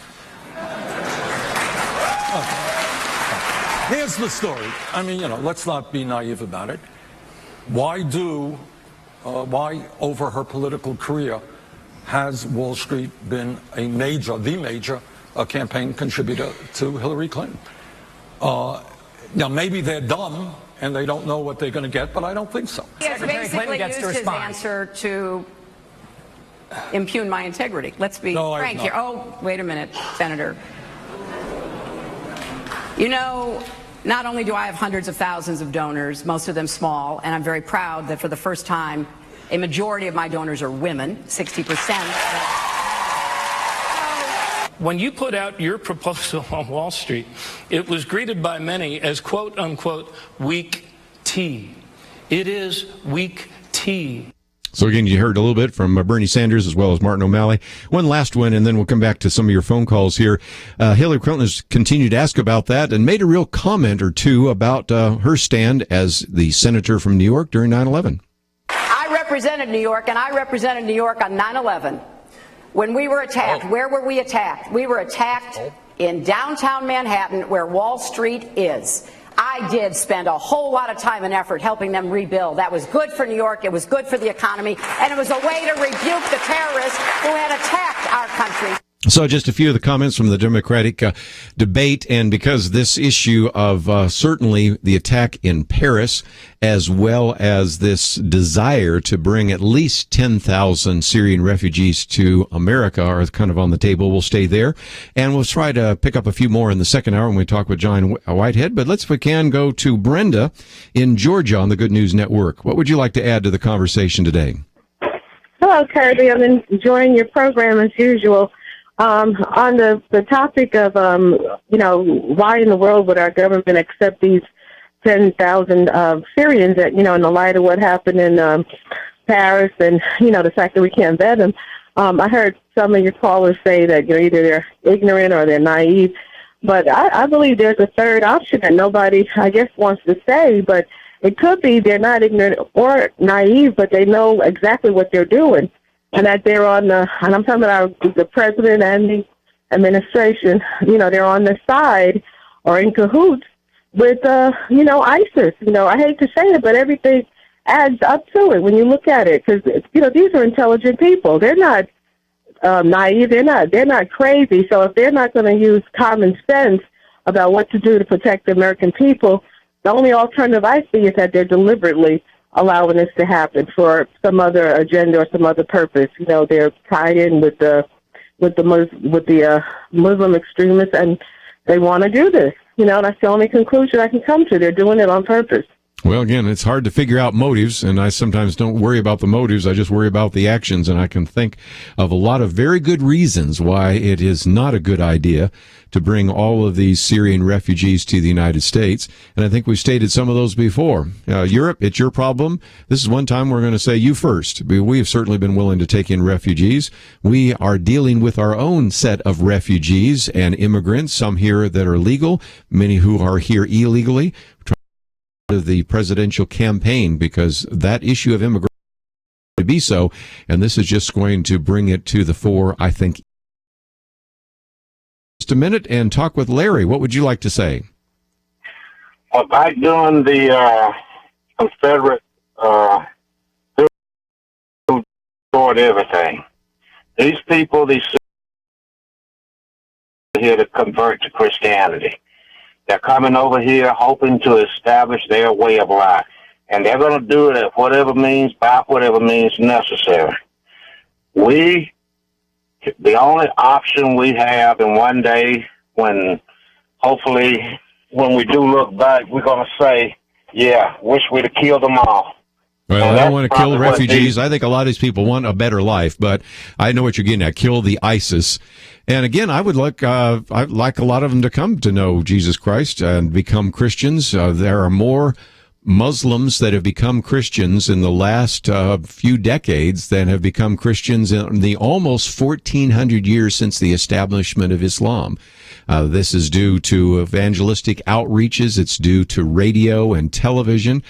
Here's the story. I mean, let's not be naive about it. Why over her political career has Wall Street been the major campaign contributor to Hillary Clinton? Now, maybe they're dumb and they don't know what they're going to get, but I don't think so. He has basically used his answer to impugn my integrity. Let's be frank here. Oh, wait a minute, Senator. Not only do I have hundreds of thousands of donors, most of them small, and I'm very proud that for the first time, a majority of my donors are women, 60%. When you put out your proposal on Wall Street, it was greeted by many as quote unquote weak tea. It is weak tea. So again, you heard a little bit from Bernie Sanders as well as Martin O'Malley. One last one, and then we'll come back to some of your phone calls here. Hillary Clinton has continued to ask about that and made a real comment or two about her stand as the senator from New York during 9/11. I represented New York, and I represented New York on 9/11. When we were attacked, where were we attacked? We were attacked in downtown Manhattan, where Wall Street is. I did spend a whole lot of time and effort helping them rebuild. That was good for New York, it was good for the economy, and it was a way to rebuke the terrorists who had attacked our country. So just a few of the comments from the Democratic debate, and because this issue of certainly the attack in Paris, as well as this desire to bring at least 10,000 Syrian refugees to America are kind of on the table. We'll stay there, and we'll try to pick up a few more in the second hour when we talk with John Whitehead. But let's, if we can, go to Brenda in Georgia on the Good News Network. What would you like to add to the conversation today? Hello, Kerby. I'm enjoying your program as usual. On the topic of, why in the world would our government accept these 10,000 Syrians that, in the light of what happened in Paris and, the fact that we can't vet them. I heard some of your callers say that, either they're ignorant or they're naive. But I believe there's a third option that nobody, I guess, wants to say. But it could be they're not ignorant or naive, but they know exactly what they're doing. And that they're and I'm talking about the president and the administration, they're on the side or in cahoots with, ISIS. I hate to say it, but everything adds up to it when you look at it. Because, these are intelligent people. They're not naive. They're not crazy. So if they're not going to use common sense about what to do to protect the American people, the only alternative I see is that they're deliberately allowing this to happen for some other agenda or some other purpose. They're tied in with the Muslim extremists, and they want to do this. That's the only conclusion I can come to. They're doing it on purpose. Well, again, it's hard to figure out motives, and I sometimes don't worry about the motives. I just worry about the actions, and I can think of a lot of very good reasons why it is not a good idea to bring all of these Syrian refugees to the United States. And I think we've stated some of those before. Europe, it's your problem. This is one time we're going to say you first. We have certainly been willing to take in refugees. We are dealing with our own set of refugees and immigrants, some here that are legal, many who are here illegally. Of the presidential campaign, because that issue of immigration to be so, and this is just going to bring it to the fore, I think. Just a minute and talk with Larry. What would you like to say? Well, back during the Confederate destroyed everything. These people, these here to convert to Christianity. They're coming over here hoping to establish their way of life. And they're going to do it at whatever means, by whatever means necessary. The only option we have, and one day hopefully, when we do look back, we're going to say, yeah, wish we'd have killed them all. Well, I don't want to kill refugees. I think a lot of these people want a better life, but I know what you're getting at. Kill the ISIS. And again, I'd like a lot of them to come to know Jesus Christ and become Christians. There are more Muslims that have become Christians in the last few decades than have become Christians in the almost 1,400 years since the establishment of Islam. This is due to evangelistic outreaches. It's due to radio and television.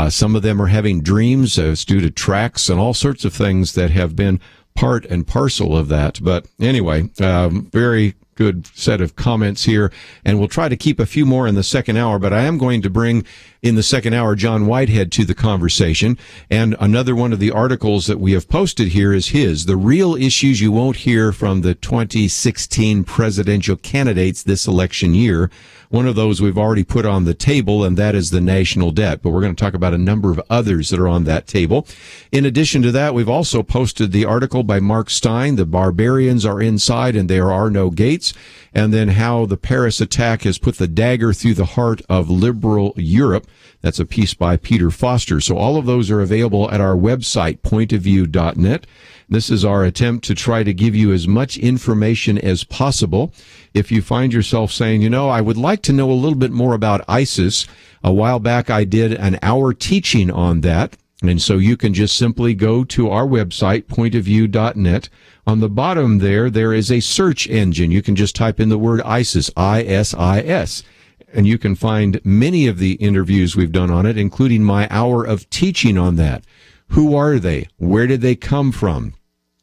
Some of them are having dreams. It's due to tracts and all sorts of things that have been part and parcel of that. But anyway, very good set of comments here, and we'll try to keep a few more in the second hour, but I am going to bring in the second hour John Whitehead to the conversation, and another one of the articles that we have posted here is his, The Real Issues You Won't Hear from the 2016 Presidential Candidates This Election Year. One of those we've already put on the table, and that is the national debt, but we're going to talk about a number of others that are on that table. In addition to that, we've also posted the article by Mark Stein, The Barbarians Are Inside and There Are No Gates, and then how the Paris attack has put the dagger through the heart of liberal Europe. That's a piece by Peter Foster. So all of those are available at our website, pointofview.net. This is our attempt to try to give you as much information as possible. If you find yourself saying, I would like to know a little bit more about ISIS, a while back I did an hour teaching on that. And so you can just simply go to our website, pointofview.net. On the bottom there is a search engine. You can just type in the word ISIS, ISIS. And you can find many of the interviews we've done on it, including my hour of teaching on that. Who are they? Where did they come from?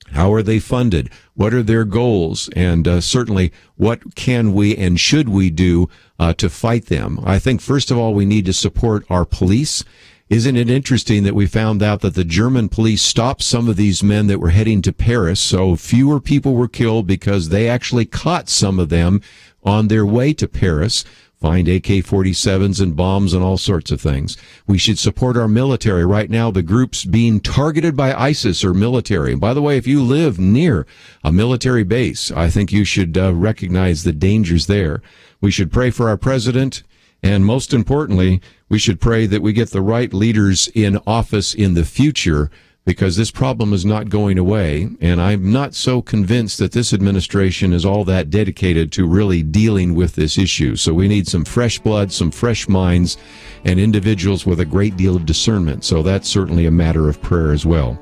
How are they funded? What are their goals? And certainly, what can we and should we do to fight them? I think, first of all, we need to support our police. Isn't it interesting that we found out that the German police stopped some of these men that were heading to Paris, so fewer people were killed because they actually caught some of them on their way to Paris. Find AK-47s and bombs and all sorts of things. We should support our military. Right now, the groups being targeted by ISIS are military. And by the way, if you live near a military base, I think you should recognize the dangers there. We should pray for our president. And most importantly, we should pray that we get the right leaders in office in the future, because this problem is not going away, and I'm not so convinced that this administration is all that dedicated to really dealing with this issue. So we need some fresh blood, some fresh minds, and individuals with a great deal of discernment. So that's certainly a matter of prayer as well.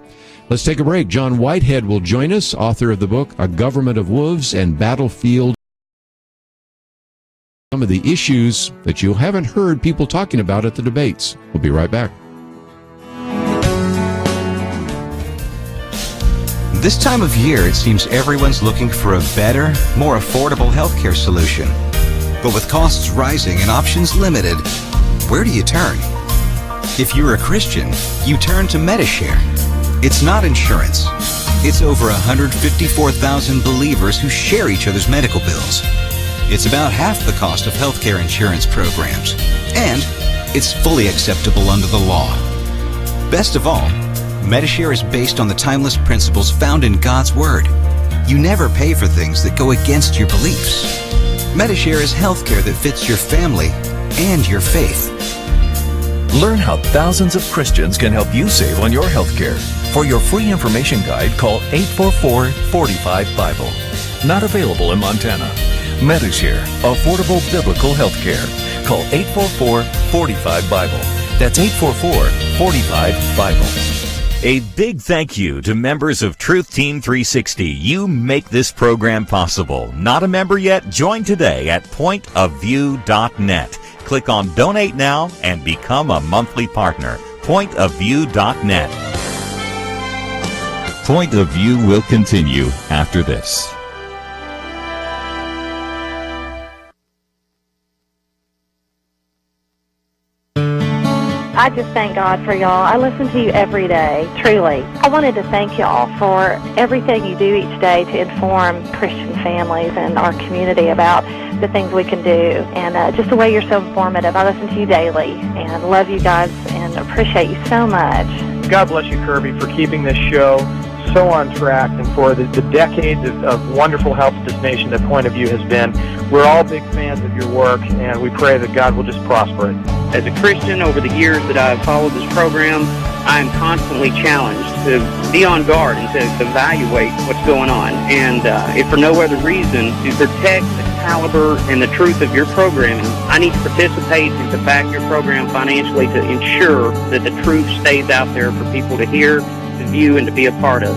Let's take a break. John Whitehead will join us, author of the book, A Government of Wolves and Battlefield. Some of the issues that you haven't heard people talking about at the debates. We'll be right back. This time of year, it seems everyone's looking for a better, more affordable healthcare solution. But with costs rising and options limited, where do you turn? If you're a Christian, you turn to Medishare. It's not insurance. It's over 154,000 believers who share each other's medical bills. It's about half the cost of healthcare insurance programs. And it's fully acceptable under the law. Best of all, Medishare is based on the timeless principles found in God's Word. You never pay for things that go against your beliefs. Medishare is healthcare that fits your family and your faith. Learn how thousands of Christians can help you save on your healthcare. For your free information guide, call 844-45-BIBLE. Not available in Montana. Medishare, affordable biblical healthcare. Call 844-45-BIBLE. That's 844-45-BIBLE. A big thank you to members of Truth Team 360. You make this program possible. Not a member yet? Join today at pointofview.net. Click on Donate Now and become a monthly partner. Pointofview.net. Point of View will continue after this. I just thank God for y'all. I listen to you every day, truly. I wanted to thank y'all for everything you do each day to inform Christian families and our community about the things we can do, and just the way you're so informative. I listen to you daily and love you guys and appreciate you so much. God bless you, Kerby, for keeping this show so on track, and for the decades of wonderful help to this nation that Point of View has been. We're all big fans of your work, and we pray that God will just prosper it. As a Christian, over the years that I've followed this program, I am constantly challenged to be on guard and to evaluate what's going on. And if for no other reason, to protect the caliber and the truth of your programming, I need to participate and to back your program financially to ensure that the truth stays out there for people to hear, to view, and to be a part of.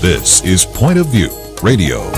This is Point of View Radio.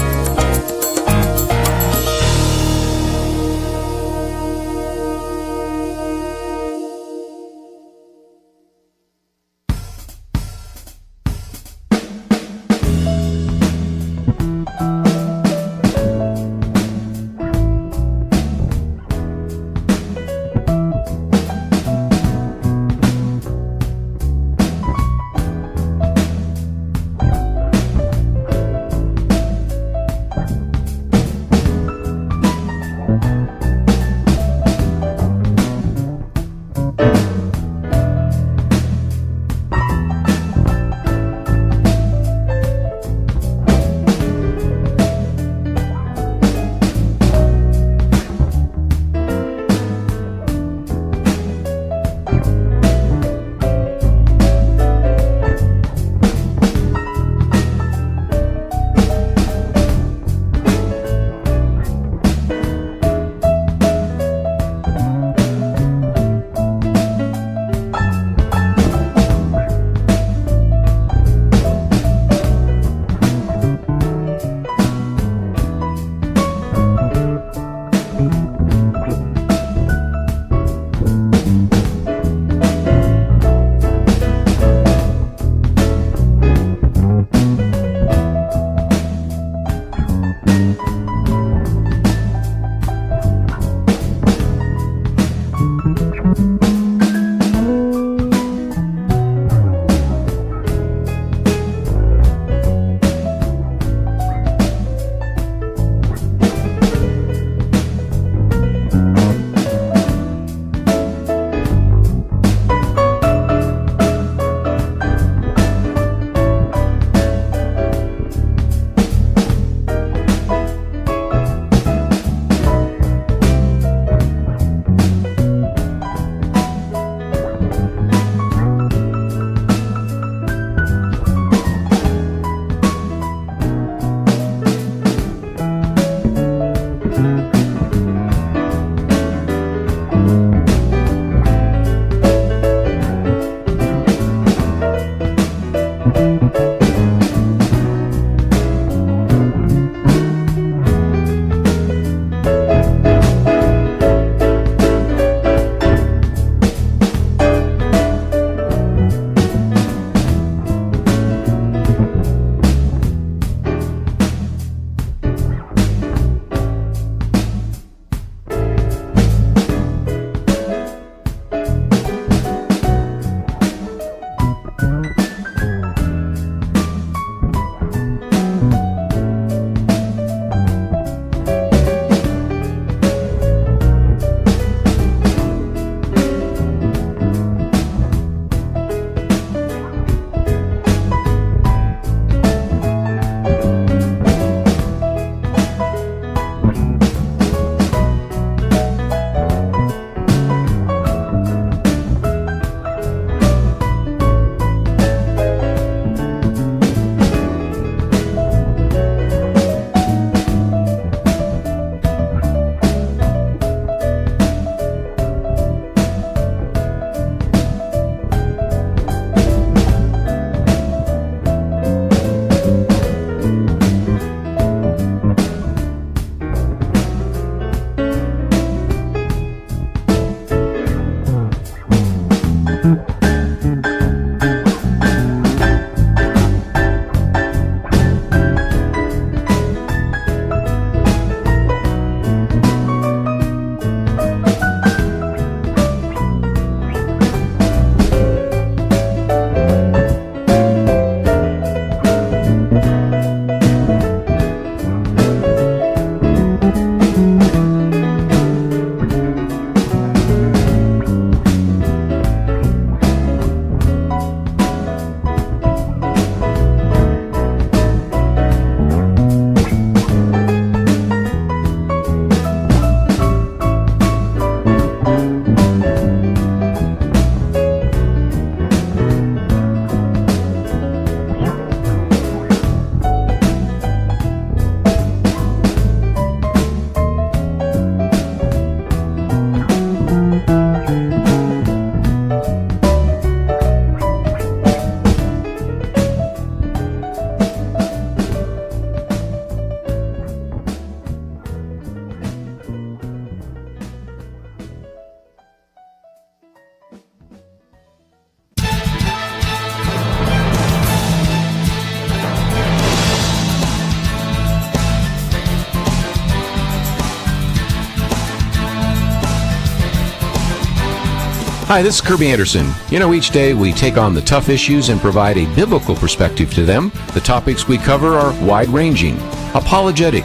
Hi, this is Kerby Anderson. You know, each day we take on the tough issues and provide a biblical perspective to them. The topics we cover are wide-ranging: apologetics,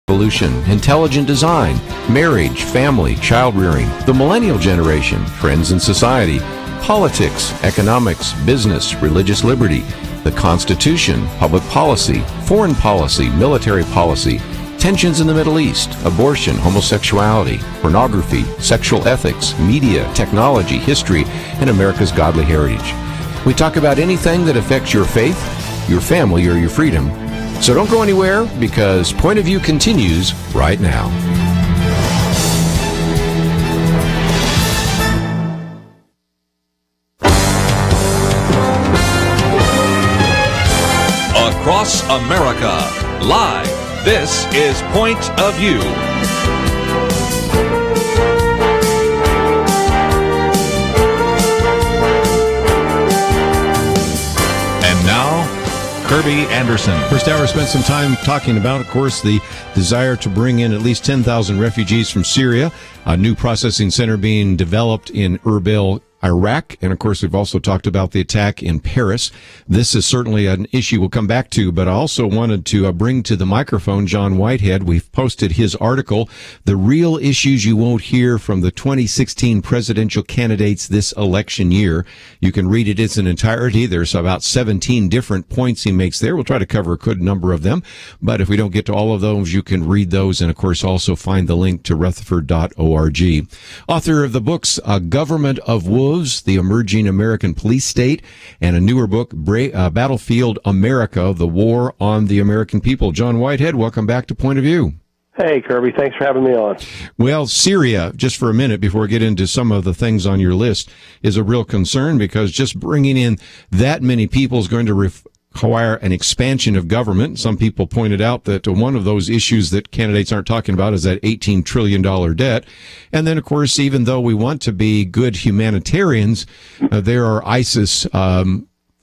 evolution, intelligent design, marriage, family, child-rearing, the millennial generation, trends in society, politics, economics, business, religious liberty, the Constitution, public policy, foreign policy, military policy, tensions in the Middle East, abortion, homosexuality, pornography, sexual ethics, media, technology, history, and America's godly heritage. We talk about anything that affects your faith, your family, or your freedom. So don't go anywhere, because Point of View continues right now. Across America, live. This is Point of View. And now, Kerby Anderson. First hour, spent some time talking about, of course, the desire to bring in at least 10,000 refugees from Syria, a new processing center being developed in Erbil, Iraq, and of course we've also talked about the attack in Paris. This is certainly an issue we'll come back to, but I also wanted to bring to the microphone John Whitehead. We've posted his article, The Real Issues You Won't Hear from the 2016 Presidential Candidates This Election Year. You can read it in its entirety. There's about 17 different points he makes there. We'll try to cover a good number of them, but if we don't get to all of those, you can read those and of course also find the link to Rutherford.org. Author of the books Government of Wolves, The Emerging American Police State, and a newer book, Battlefield America, The War on the American People. John Whitehead, welcome back to Point of View. Hey, Kerby, thanks for having me on. Well, Syria, just for a minute before we get into some of the things on your list, is a real concern, because just bringing in that many people is going to require an expansion of government. Some people pointed out that one of those issues that candidates aren't talking about is that $18 trillion debt. And then, of course, even though we want to be good humanitarians, there are ISIS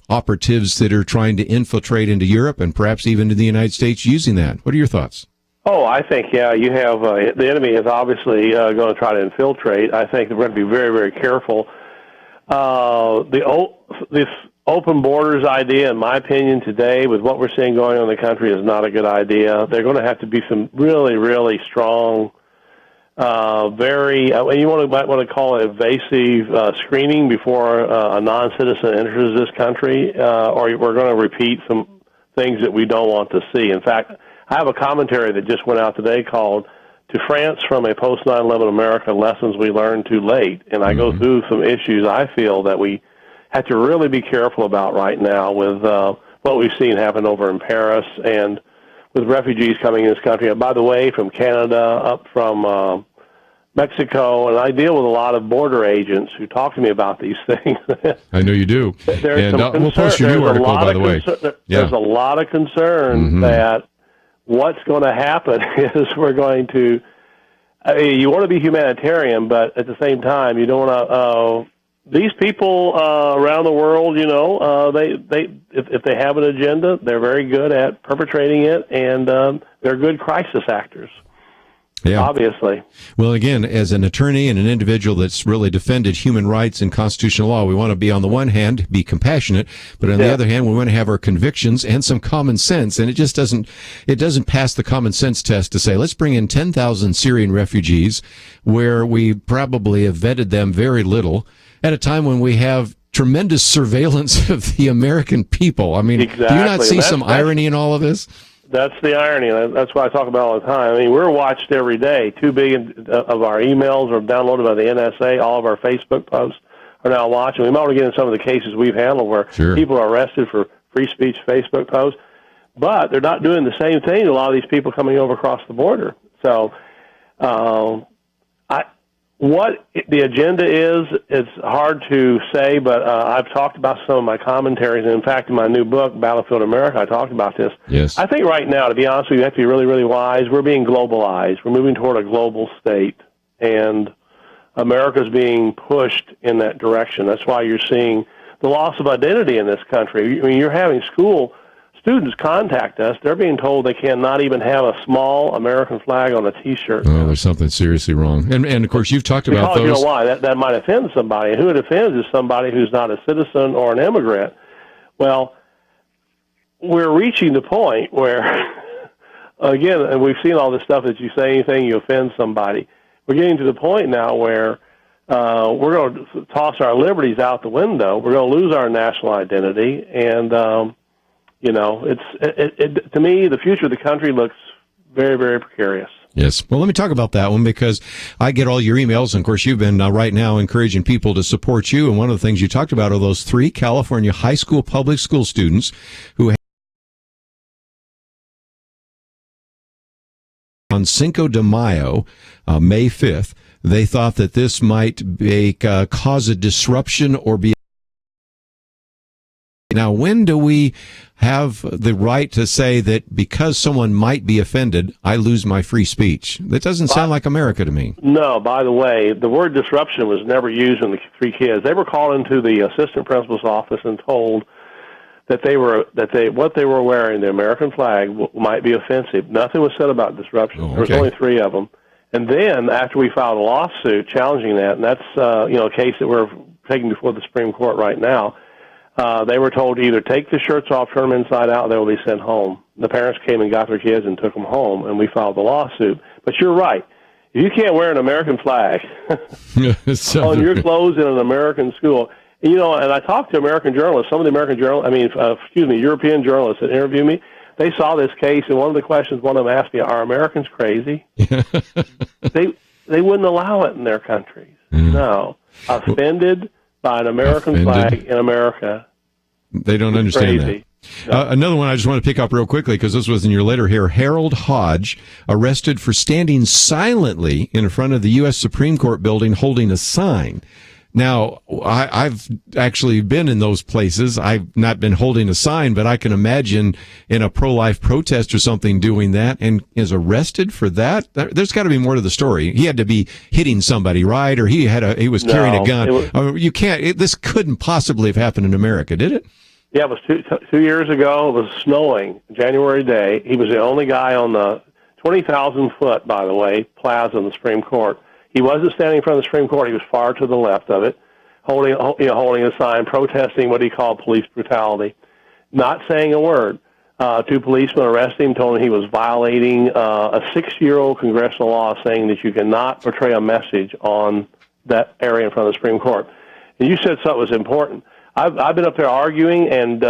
operatives that are trying to infiltrate into Europe and perhaps even into the United States using that. What are your thoughts? Oh, I think, yeah, you have the enemy is obviously going to try to infiltrate. I think we're going to be very, very careful. This open borders idea, in my opinion, today, with what we're seeing going on in the country, is not a good idea. They're going to have to be some really, really strong, you might want to call it evasive screening before a non-citizen enters this country, or we're going to repeat some things that we don't want to see. In fact, I have a commentary that just went out today called "To France from a Post 9/11 America: Lessons We Learned Too Late," and I go through some issues I feel that we have to really be careful about right now with what we've seen happen over in Paris and with refugees coming in this country. And by the way, from Canada, up from Mexico, and I deal with a lot of border agents who talk to me about these things. I know you do. There's and we'll post your new article, by the way. There's a lot of concern that what's going to happen is we're going to, you want to be humanitarian, but at the same time, you don't want to, these people around the world, you know, if they have an agenda, they're very good at perpetrating it, and they're good crisis actors. Yeah. Obviously. Well, again, as an attorney and an individual that's really defended human rights and constitutional law, we want to be, on the one hand, be compassionate, but on the other hand, we want to have our convictions and some common sense. And it just doesn't pass the common sense test to say, let's bring in 10,000 Syrian refugees where we probably have vetted them very little at a time when we have tremendous surveillance of the American people. I mean, exactly. Do you not see some irony in all of this? That's the irony. That's what I talk about all the time. I mean, we're watched every day. 2 billion of our emails are downloaded by the NSA. All of our Facebook posts are now watched. We might want to get into some of the cases we've handled where people are arrested for free speech Facebook posts, but they're not doing the same thing to a lot of these people coming over across the border. So, what the agenda is, it's hard to say, but I've talked about some of my commentaries. And in fact, in my new book, Battlefield America, I talked about this. Yes. I think right now, to be honest with you, you have to be really, really wise. We're being globalized. We're moving toward a global state, and America's being pushed in that direction. That's why you're seeing the loss of identity in this country. I mean, you're having school students contact us, they're being told they cannot even have a small American flag on a T-shirt. Oh, there's something seriously wrong. And of course, you've talked about those. You know why? That might offend somebody. And who it offends is somebody who's not a citizen or an immigrant. Well, we're reaching the point where, again, and we've seen all this stuff that you say anything, you offend somebody. We're getting to the point now where we're going to toss our liberties out the window. We're going to lose our national identity. And, you know, to me, the future of the country looks very, very precarious. Yes. Well, let me talk about that one because I get all your emails. And of course, you've been right now encouraging people to support you. And one of the things you talked about are those 3 California high school public school students who on Cinco de Mayo, May 5th, they thought that this might cause a disruption or be. Now, when do we have the right to say that because someone might be offended, I lose my free speech? That doesn't sound like America to me. No, by the way, the word disruption was never used in the 3 kids. They were called into the assistant principal's office and told that what they were wearing, the American flag, might be offensive. Nothing was said about disruption. There was only 3 of them. And then after we filed a lawsuit challenging that, and that's a case that we're taking before the Supreme Court right now, they were told to either take the shirts off, turn them inside out, or they will be sent home. The parents came and got their kids and took them home, and we filed the lawsuit. But you're right. If you can't wear an American flag on your clothes in an American school, and I talked to American journalists, some of the European journalists that interviewed me. They saw this case, and one of the questions one of them asked me, are Americans crazy? They wouldn't allow it in their countries. No. Offended by an American flag in America. They don't understand that. No. Another one I just want to pick up real quickly because this was in your letter here. Harold Hodge arrested for standing silently in front of the U.S. Supreme Court building holding a sign. Now, I've actually been in those places. I've not been holding a sign, but I can imagine in a pro-life protest or something doing that and is arrested for that. There's got to be more to the story. He had to be hitting somebody, right? Or he was carrying a gun. You can't, this couldn't possibly have happened in America, did it? Yeah, it was 2 years ago. It was snowing, January day. He was the only guy on the 20,000 foot, by the way, plaza in the Supreme Court. He wasn't standing in front of the Supreme Court. He was far to the left of it, holding a sign, protesting what he called police brutality, not saying a word. 2 policemen arrested him, told him he was violating a 6-year-old congressional law saying that you cannot portray a message on that area in front of the Supreme Court. And you said something was important. I've been up there arguing and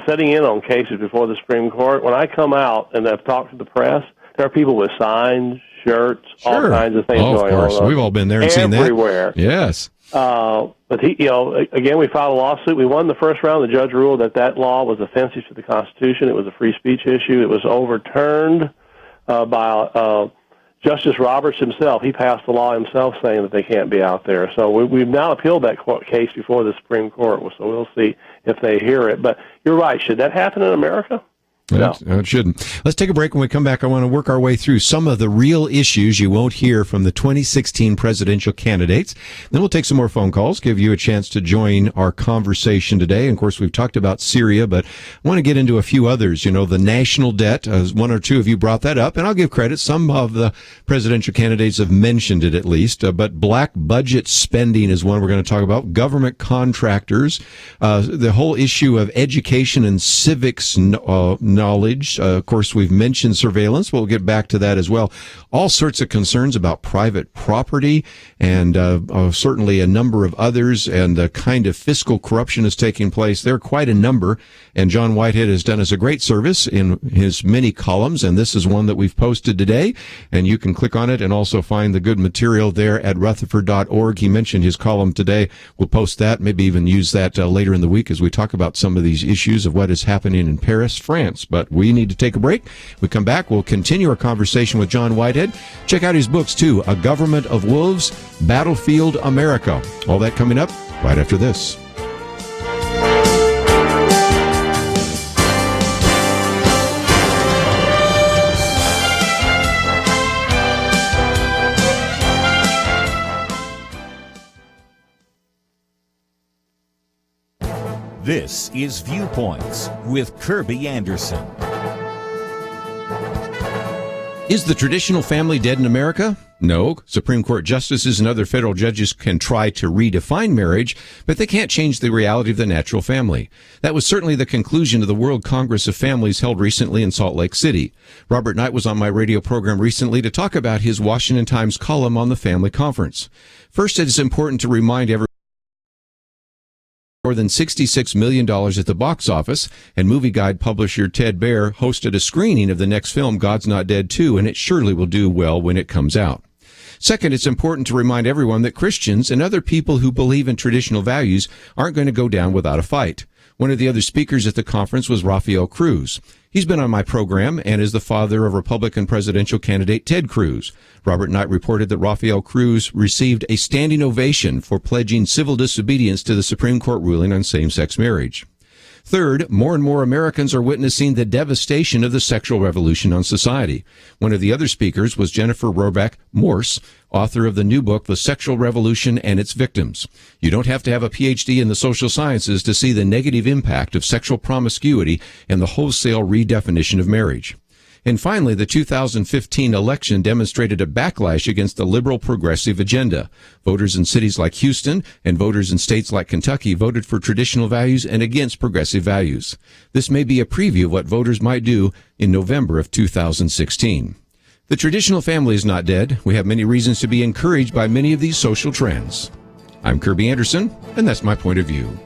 setting in on cases before the Supreme Court. When I come out and I've talked to the press, there are people with signs, shirts, all kinds of things going on. Of course. We've all been there and seen that. Everywhere. Yes. But again, we filed a lawsuit. We won the first round. The judge ruled that law was offensive to the Constitution. It was a free speech issue. It was overturned by Justice Roberts himself. He passed the law himself saying that they can't be out there. So we've now appealed that case before the Supreme Court. So we'll see if they hear it. But you're right. Should that happen in America? No, it shouldn't. Let's take a break. When we come back, I want to work our way through some of the real issues you won't hear from the 2016 presidential candidates. Then we'll take some more phone calls, give you a chance to join our conversation today. And of course, we've talked about Syria, but I want to get into a few others. The national debt, one or two of you brought that up, and I'll give credit. Some of the presidential candidates have mentioned it at least, but black budget spending is one we're going to talk about. Government contractors, the whole issue of education and civics knowledge. Of course, we've mentioned surveillance. We'll get back to that as well. All sorts of concerns about private property and certainly a number of others, and the kind of fiscal corruption is taking place. There are quite a number, and John Whitehead has done us a great service in his many columns, and this is one that we've posted today, and you can click on it and also find the good material there at Rutherford.org. He mentioned his column today. We'll post that, maybe even use that later in the week as we talk about some of these issues of what is happening in Paris, France. But we need to take a break. We come back, we'll continue our conversation with John Whitehead. Check out his books, too, A Government of Wolves, Battlefield America. All that coming up right after this. This is Viewpoints with Kerby Anderson. Is the traditional family dead in America? No. Supreme Court justices and other federal judges can try to redefine marriage, but they can't change the reality of the natural family. That was certainly the conclusion of the World Congress of Families held recently in Salt Lake City. Robert Knight was on my radio program recently to talk about his Washington Times column on the family conference. First, it is important to remind everyone more than $66 million at the box office, and movie guide publisher Ted Baer hosted a screening of the next film, God's Not Dead 2, and it surely will do well when it comes out. Second, it's important to remind everyone that Christians and other people who believe in traditional values aren't going to go down without a fight. One of the other speakers at the conference was Rafael Cruz. He's been on my program and is the father of Republican presidential candidate Ted Cruz. Robert Knight reported that Rafael Cruz received a standing ovation for pledging civil disobedience to the Supreme Court ruling on same-sex marriage. Third, more and more Americans are witnessing the devastation of the sexual revolution on society. One of the other speakers was Jennifer Rohrbeck Morse, author of the new book, The Sexual Revolution and Its Victims. You don't have to have a PhD in the social sciences to see the negative impact of sexual promiscuity and the wholesale redefinition of marriage. And finally, the 2015 election demonstrated a backlash against the liberal progressive agenda. Voters in cities like Houston and voters in states like Kentucky voted for traditional values and against progressive values. This may be a preview of what voters might do in November of 2016. The traditional family is not dead. We have many reasons to be encouraged by many of these social trends. I'm Kerby Anderson, and that's my point of view.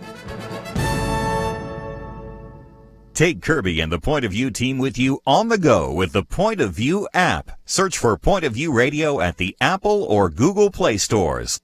Take Kerby and the Point of View team with you on the go with the Point of View app. Search for Point of View Radio at the Apple or Google Play stores.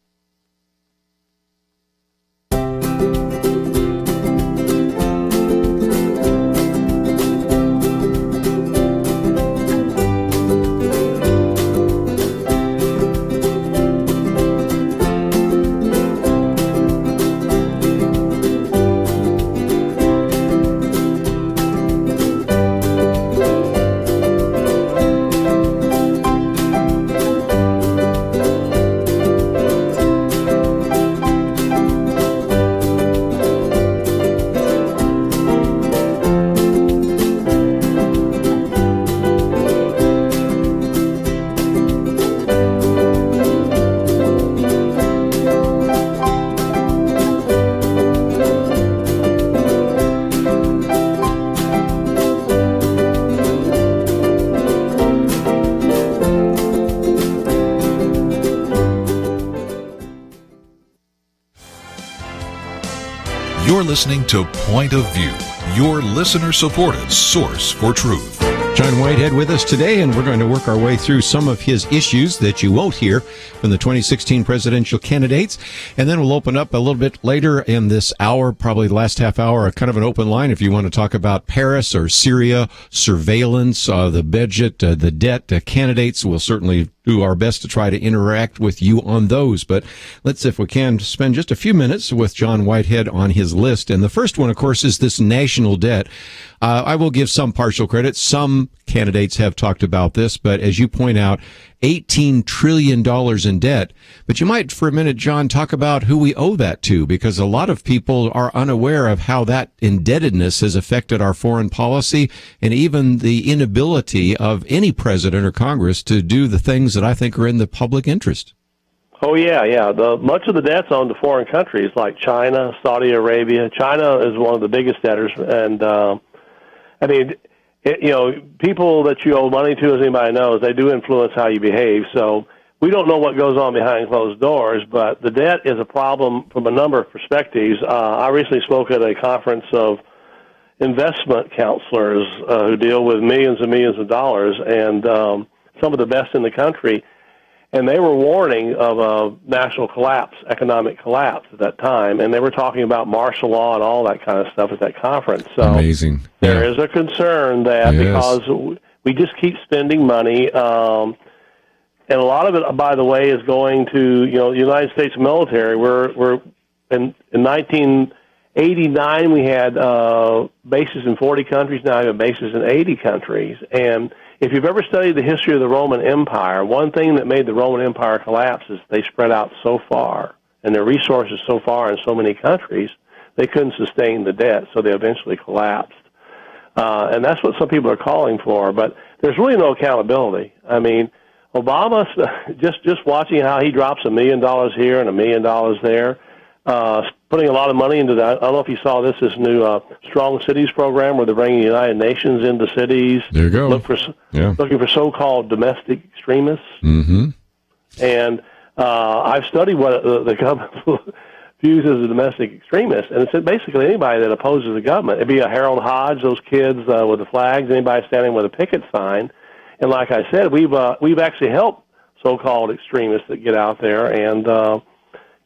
You're listening to Point of View, your listener-supported source for truth. John Whitehead with us today, and we're going to work our way through some of his issues that you won't hear from the 2016 presidential candidates. And then we'll open up a little bit later in this hour, probably the last half hour, kind of an open line if you want to talk about Paris or Syria, surveillance, the budget, the debt. Candidates will certainly do our best to try to interact with you on those. But let's, if we can, spend just a few minutes with John Whitehead on his list. And the first one, of course, is this national debt. I will give some partial credit. Some candidates have talked about this, but as you point out, $18 trillion in debt. But you might, for a minute, John, talk about who we owe that to, because a lot of people are unaware of how that indebtedness has affected our foreign policy and even the inability of any president or Congress to do the things that I think are in the public interest. Oh, yeah. Much of the debt's on to foreign countries like China, Saudi Arabia. China is one of the biggest debtors, and I mean, people that you owe money to, as anybody knows, they do influence how you behave. So we don't know what goes on behind closed doors, but the debt is a problem from a number of perspectives. I recently spoke at a conference of investment counselors who deal with millions and millions of dollars, and some of the best in the country. And they were warning of a national collapse, economic collapse at that time, and they were talking about martial law and all that kind of stuff at that conference. So amazing. There is a concern that because we just keep spending money, and a lot of it, by the way, is going to the United States military. We're in 1989 we had bases in 40 countries. Now we have bases in 80 countries, and if you've ever studied the history of the Roman Empire, one thing that made the Roman Empire collapse is they spread out so far and their resources so far in so many countries they couldn't sustain the debt, so they eventually collapsed. And that's what some people are calling for. But there's really no accountability. I mean, Obama, just watching how he drops $1 million here and $1 million there, putting a lot of money into that. I don't know if you saw this new Strong Cities program where they're bringing the United Nations into cities. There you go. Looking for so-called domestic extremists. Mm-hmm. And I've studied what the government views as a domestic extremist, and it's basically anybody that opposes the government. It'd be a Harold Hodge, those kids with the flags, anybody standing with a picket sign. And like I said, we've actually helped so-called extremists that get out there and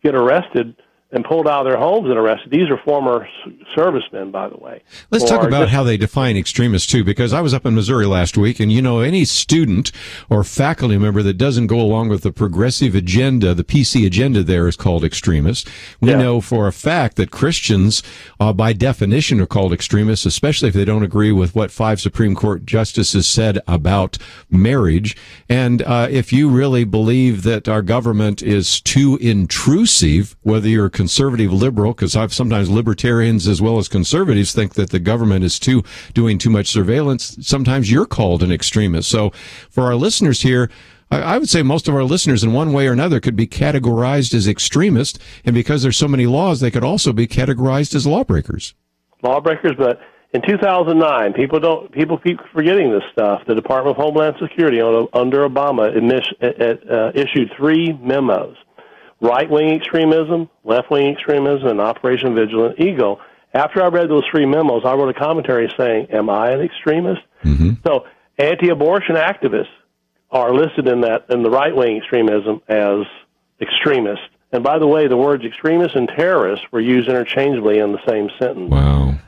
get arrested and pulled out of their homes and arrested. These are former servicemen, by the way. Let's talk about how they define extremists, too, because I was up in Missouri last week, and, any student or faculty member that doesn't go along with the progressive agenda, the PC agenda there, is called extremist. We know for a fact that Christians, by definition, are called extremists, especially if they don't agree with what 5 Supreme Court justices said about marriage. And if you really believe that our government is too intrusive, whether you're conservative liberal, because sometimes libertarians as well as conservatives think that the government is doing too much surveillance, sometimes you're called an extremist. So for our listeners here, I would say most of our listeners in one way or another could be categorized as extremists, and because there's so many laws, they could also be categorized as lawbreakers. Lawbreakers, but in 2009, people keep forgetting this stuff. The Department of Homeland Security under Obama issued 3 memos. Right-wing extremism, left-wing extremism, and Operation Vigilant Eagle. After I read those 3 memos, I wrote a commentary saying, am I an extremist? Mm-hmm. So anti-abortion activists are listed in the right-wing extremism as extremists. And by the way, the words extremists and terrorists were used interchangeably in the same sentence. Wow.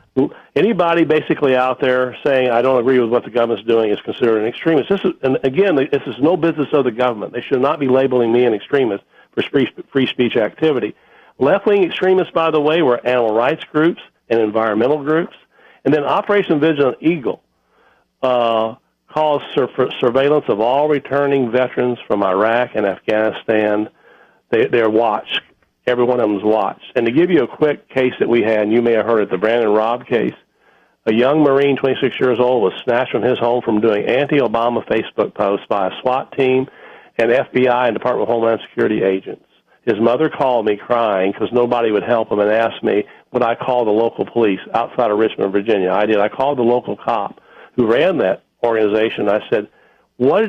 Anybody basically out there saying, I don't agree with what the government's doing is considered an extremist. This is no business of the government. They should not be labeling me an extremist for free speech activity. Left-wing extremists, by the way, were animal rights groups and environmental groups. And then Operation Vigilant Eagle calls for surveillance of all returning veterans from Iraq and Afghanistan. They're watched. Every one of them is watched. And to give you a quick case that we had, and you may have heard it, the Brandon Robb case, a young Marine, 26 years old, was snatched from his home from doing anti-Obama Facebook posts by a SWAT team and FBI and Department of Homeland Security agents. His mother called me crying because nobody would help him and asked me, would I call the local police outside of Richmond, Virginia? I did. I called the local cop who ran that organization. I said, what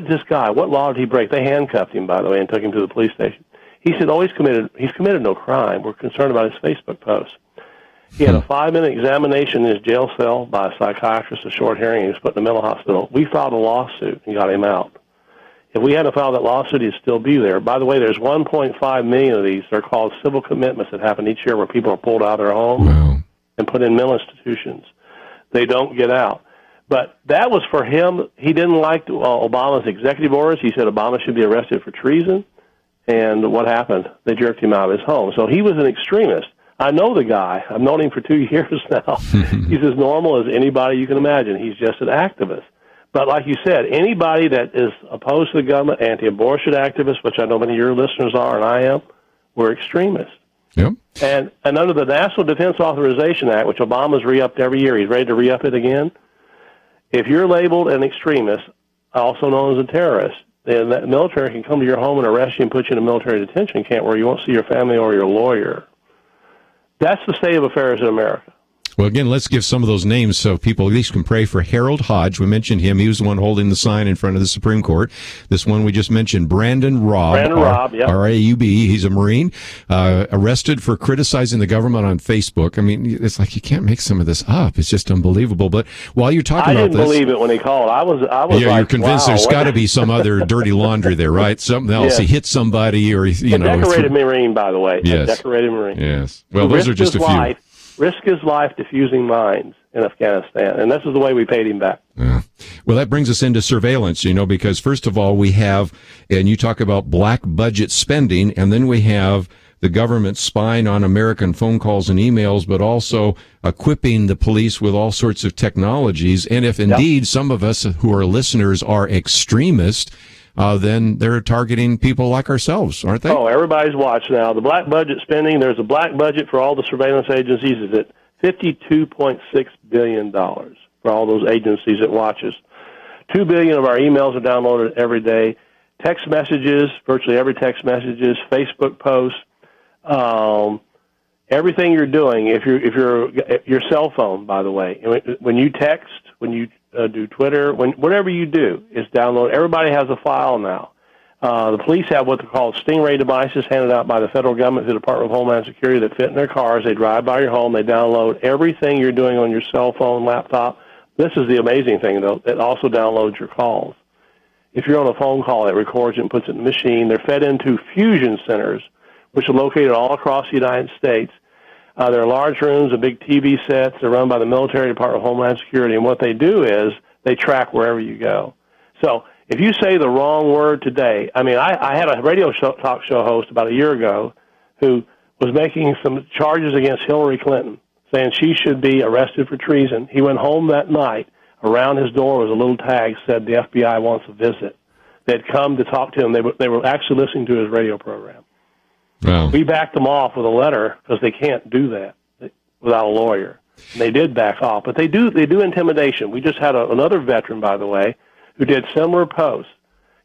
law did he break? They handcuffed him, by the way, and took him to the police station. He said, he's committed no crime. We're concerned about his Facebook posts. He had a 5-minute examination in his jail cell by a psychiatrist, a short hearing. He was put in a mental hospital. We filed a lawsuit and got him out. If we hadn't filed that lawsuit, he'd still be there. By the way, there's 1.5 million of these. They're called civil commitments that happen each year where people are pulled out of their home and put in mental institutions. They don't get out. But that was for him. He didn't like Obama's executive orders. He said Obama should be arrested for treason. And what happened? They jerked him out of his home. So he was an extremist. I know the guy. I've known him for 2 years now. He's as normal as anybody you can imagine. He's just an activist. But like you said, anybody that is opposed to the government, anti-abortion activists, which I know many of your listeners are and I am, we're extremists. Yep. And under the National Defense Authorization Act, which Obama's re-upped every year, he's ready to re-up it again, if you're labeled an extremist, also known as a terrorist, then the military can come to your home and arrest you and put you in a military detention camp where you won't see your family or your lawyer. That's the state of affairs in America. Well, again, let's give some of those names so people at least can pray for Harold Hodge. We mentioned him. He was the one holding the sign in front of the Supreme Court. This one we just mentioned, Brandon Robb. R-A-U-B. He's a Marine, arrested for criticizing the government on Facebook. I mean, it's like you can't make some of this up. It's just unbelievable. But while you're talking about this... I didn't believe it when he called. I was yeah, like, you're convinced wow, there's got to be some other dirty laundry there, right? Something else. Yes. He hit somebody or, you know... A decorated Marine, by the way. Yes. A decorated Marine. Yes. Well, those are just a few. Risk his life diffusing mines in Afghanistan, and this is the way we paid him back. Yeah. Well, that brings us into surveillance, because first of all, we have, and you talk about black budget spending, and then we have the government spying on American phone calls and emails, but also equipping the police with all sorts of technologies. And if indeed some of us who are listeners are extremists, then they're targeting people like ourselves, aren't they? Oh, everybody's watched now. The black budget spending, there's a black budget for all the surveillance agencies is at $52.6 billion for all those agencies that watch us. 2 billion of our emails are downloaded every day. Text messages, virtually every text messages, Facebook posts, everything you're doing. If you're your cell phone, by the way, when you text, when you do Twitter, whatever you do is download. Everybody has a file now. The police have what they call stingray devices handed out by the federal government to the Department of Homeland Security that fit in their cars. They drive by your home. They download everything you're doing on your cell phone, laptop. This is the amazing thing, though. It also downloads your calls. If you're on a phone call, it records it and puts it in the machine. They're fed into fusion centers, which are located all across the United States. There are large rooms and big TV sets. They're run by the military Department of Homeland Security, and what they do is they track wherever you go. So if you say the wrong word today, I mean, I had a radio talk show host about a year ago who was making some charges against Hillary Clinton, saying she should be arrested for treason. He went home that night. Around his door was a little tag said the FBI wants a visit. They'd come to talk to him. They were actually listening to his radio program. Wow. We backed them off with a letter because they can't do that without a lawyer. And they did back off, but they do intimidation. We just had another veteran, by the way, who did similar posts.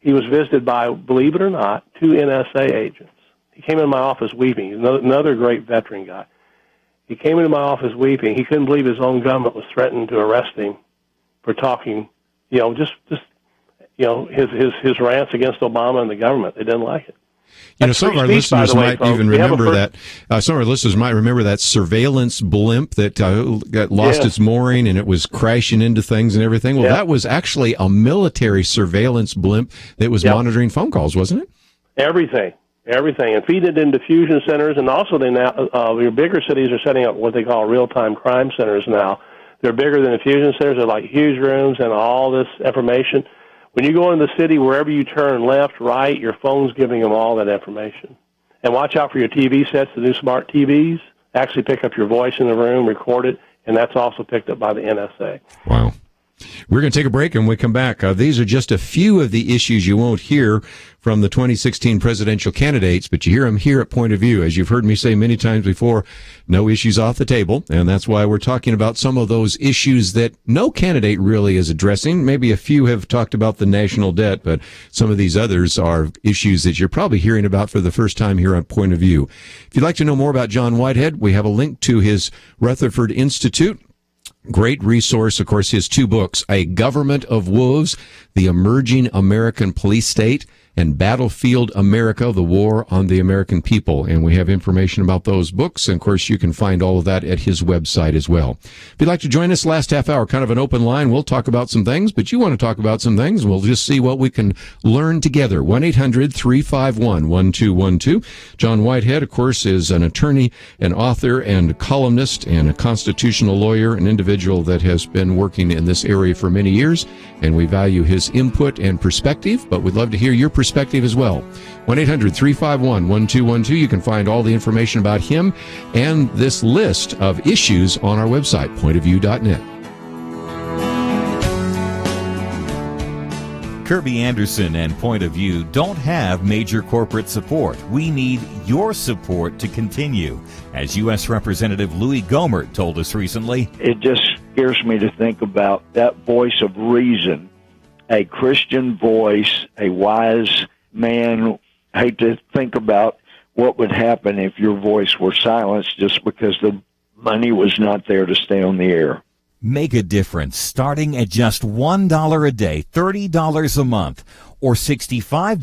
He was visited by, believe it or not, 2 NSA agents. He came into my office weeping. Another great veteran guy. He came into my office weeping. He couldn't believe his own government was threatening to arrest him for talking, his rants against Obama and the government. They didn't like it. Some of our listeners might even remember that. Some of our listeners might remember that surveillance blimp that got lost its mooring and it was crashing into things and everything. Well, that was actually a military surveillance blimp that was monitoring phone calls, wasn't it? Everything, and feed it into fusion centers. And also, they now your bigger cities are setting up what they call real-time crime centers now. They're bigger than the fusion centers. They're like huge rooms and all this information. When you go into the city, wherever you turn left, right, your phone's giving them all that information. And watch out for your TV sets. The new smart TVs actually pick up your voice in the room, record it, and that's also picked up by the NSA. Wow. We're going to take a break, and when we come back, these are just a few of the issues you won't hear from the 2016 presidential candidates, but you hear them here at Point of View. As you've heard me say many times before, no issues off the table, and that's why we're talking about some of those issues that no candidate really is addressing. Maybe a few have talked about the national debt, but some of these others are issues that you're probably hearing about for the first time here on Point of View. If you'd like to know more about John Whitehead, we have a link to his Rutherford Institute. Great resource, of course, his 2 books, A Government of Wolves, The Emerging American Police State, and Battlefield America, The War on the American People. And we have information about those books. And, of course, you can find all of that at his website as well. If you'd like to join us last half hour, kind of an open line, we'll talk about some things, but you want to talk about some things, we'll just see what we can learn together. 1-800-351-1212. John Whitehead, of course, is an attorney, an author, and columnist, and a constitutional lawyer, an individual that has been working in this area for many years, and we value his input and perspective, but we'd love to hear your perspective as well. 1-800-351-1212. You can find all the information about him and this list of issues on our website, pointofview.net. Kerby Anderson and Point of View don't have major corporate support. We need your support to continue. As U.S. Representative Louis Gohmert told us recently, it just scares me to think about that voice of reason, a Christian voice, a wise man. I hate to think about what would happen if your voice were silenced just because the money was not there to stay on the air. Make a difference starting at just $1 a day, $30 a month, or $65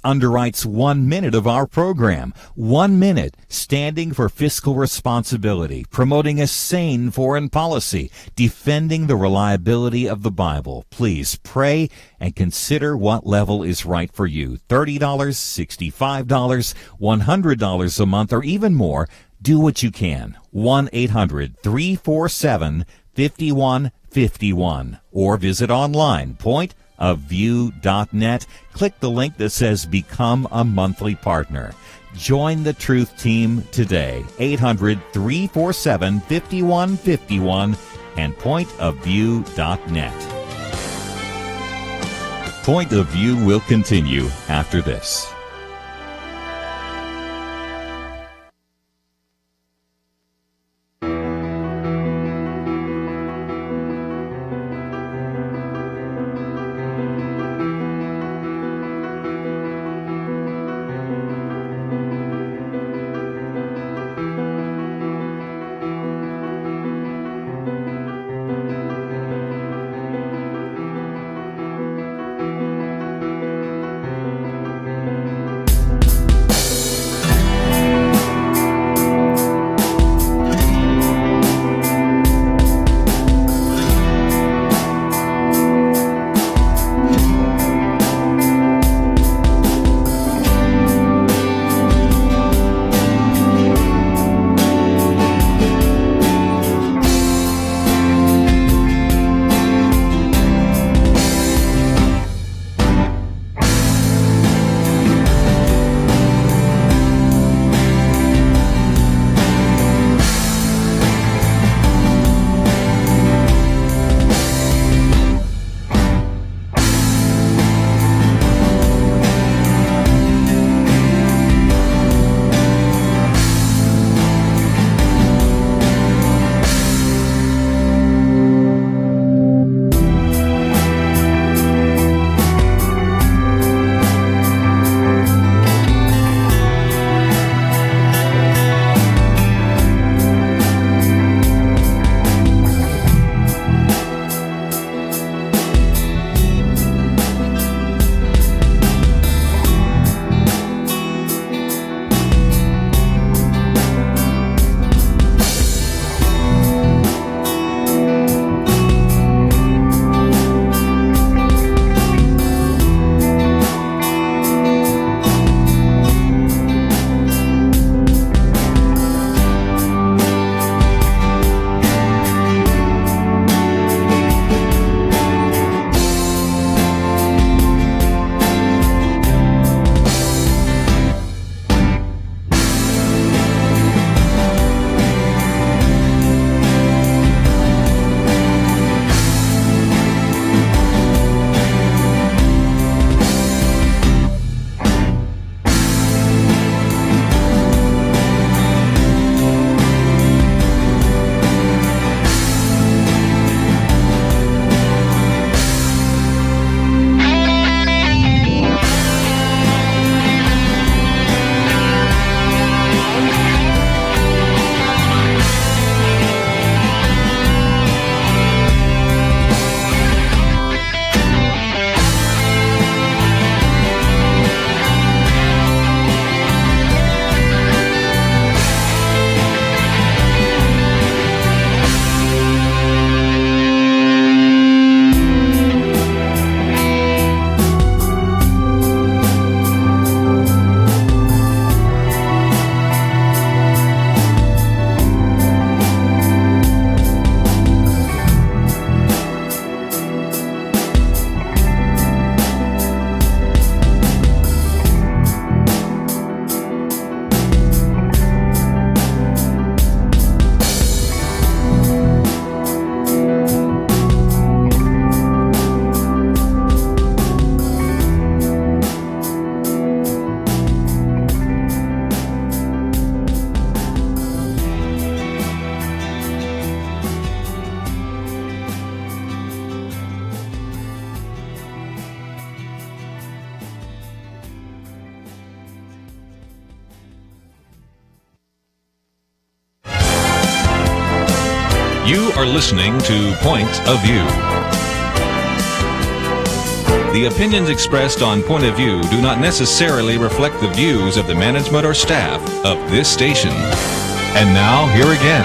underwrites 1 minute of our program. 1 minute standing for fiscal responsibility, promoting a sane foreign policy, defending the reliability of the Bible. Please pray and consider what level is right for you. $30, $65, $100 a month, or even more. Do what you can. 1-800-347-5151, or visit online, pointofview.net. Click the link that says Become a Monthly Partner. Join the Truth Team today. 800-347-5151 and pointofview.net. Point of View will continue after this. You are listening to Point of View. The opinions expressed on Point of View do not necessarily reflect the views of the management or staff of this station. And now, here again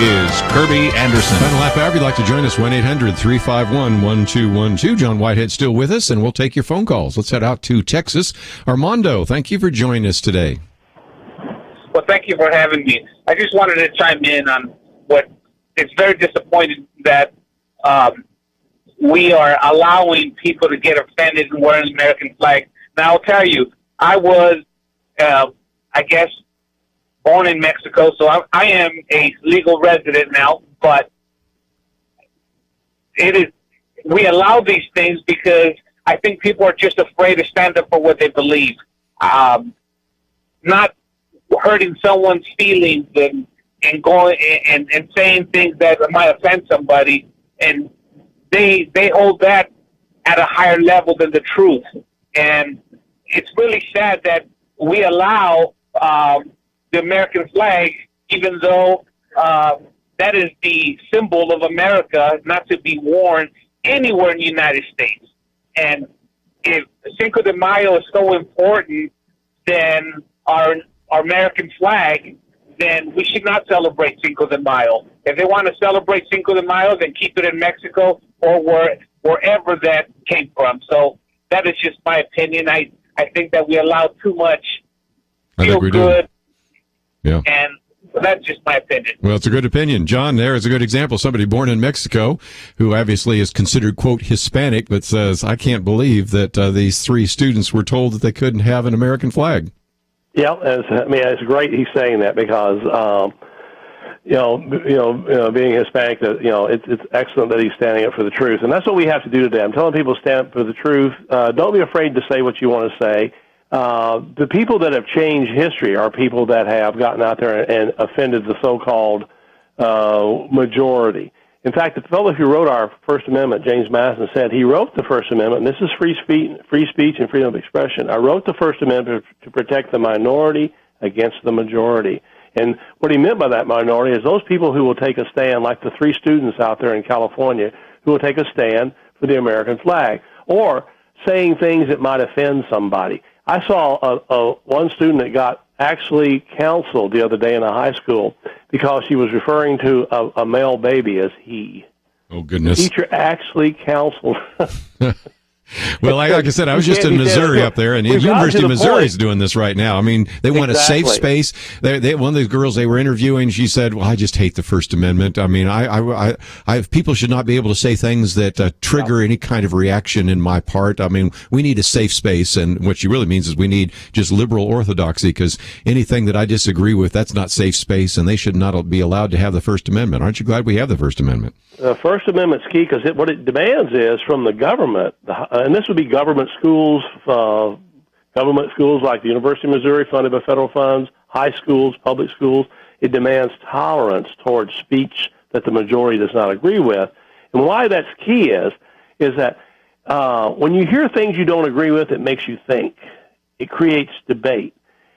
is Kerby Anderson. Final half hour, if you'd like to join us, 1-800-351-1212. John Whitehead still with us, and we'll take your phone calls. Let's head out to Texas. Armando, thank you for joining us today. Well, thank you for having me. I just wanted to chime in on what it's very disappointing that we are allowing people to get offended and wearing the American flag. Now, I'll tell you, I was, I guess, born in Mexico, so I am a legal resident now, but we allow these things because I think people are just afraid to stand up for what they believe, not hurting someone's feelings and going and saying things that might offend somebody, and they hold that at a higher level than the truth. And it's really sad that we allow the American flag, even though that is the symbol of America, not to be worn anywhere in the United States. And if Cinco de Mayo is so important than our American flag, then we should not celebrate Cinco de Mayo. If they want to celebrate Cinco de Mayo, then keep it in Mexico or wherever that came from. So that is just my opinion. I think that we allow too much feel good. Yeah. And that's just my opinion. Well, it's a good opinion. John there is a good example. Somebody born in Mexico who obviously is considered, quote, Hispanic, but says, I can't believe that these three students were told that they couldn't have an American flag. Yeah, it's great he's saying that because, being Hispanic, it's excellent that he's standing up for the truth. And that's what we have to do today. I'm telling people to stand up for the truth. Don't be afraid to say what you want to say. The people that have changed history are people that have gotten out there and offended the so-called majority. In fact, the fellow who wrote our First Amendment, James Madison, said he wrote the First Amendment, and this is free speech and freedom of expression. I wrote the First Amendment to protect the minority against the majority. And what he meant by that minority is those people who will take a stand, like the three students out there in California, who will take a stand for the American flag, or saying things that might offend somebody. I saw one student that got actually counseled the other day in a high school because she was referring to a male baby as he. Oh, goodness. The teacher actually counseled. Well, like I said, I was just in Missouri up there, and the University of Missouri is doing this right now. I mean, they want a safe space. One of the girls they were interviewing, she said, "Well, I just hate the First Amendment. I mean, people should not be able to say things that trigger any kind of reaction in my part. I mean, we need a safe space, and what she really means is we need just liberal orthodoxy, because anything that I disagree with, that's not safe space, and they should not be allowed to have the First Amendment. Aren't you glad we have the First Amendment?" The First Amendment's key because what it demands is from the government, and this would be government schools like the University of Missouri, funded by federal funds, high schools, public schools. It demands tolerance towards speech that the majority does not agree with. And why that's key is that when you hear things you don't agree with, it makes you think. It creates debate.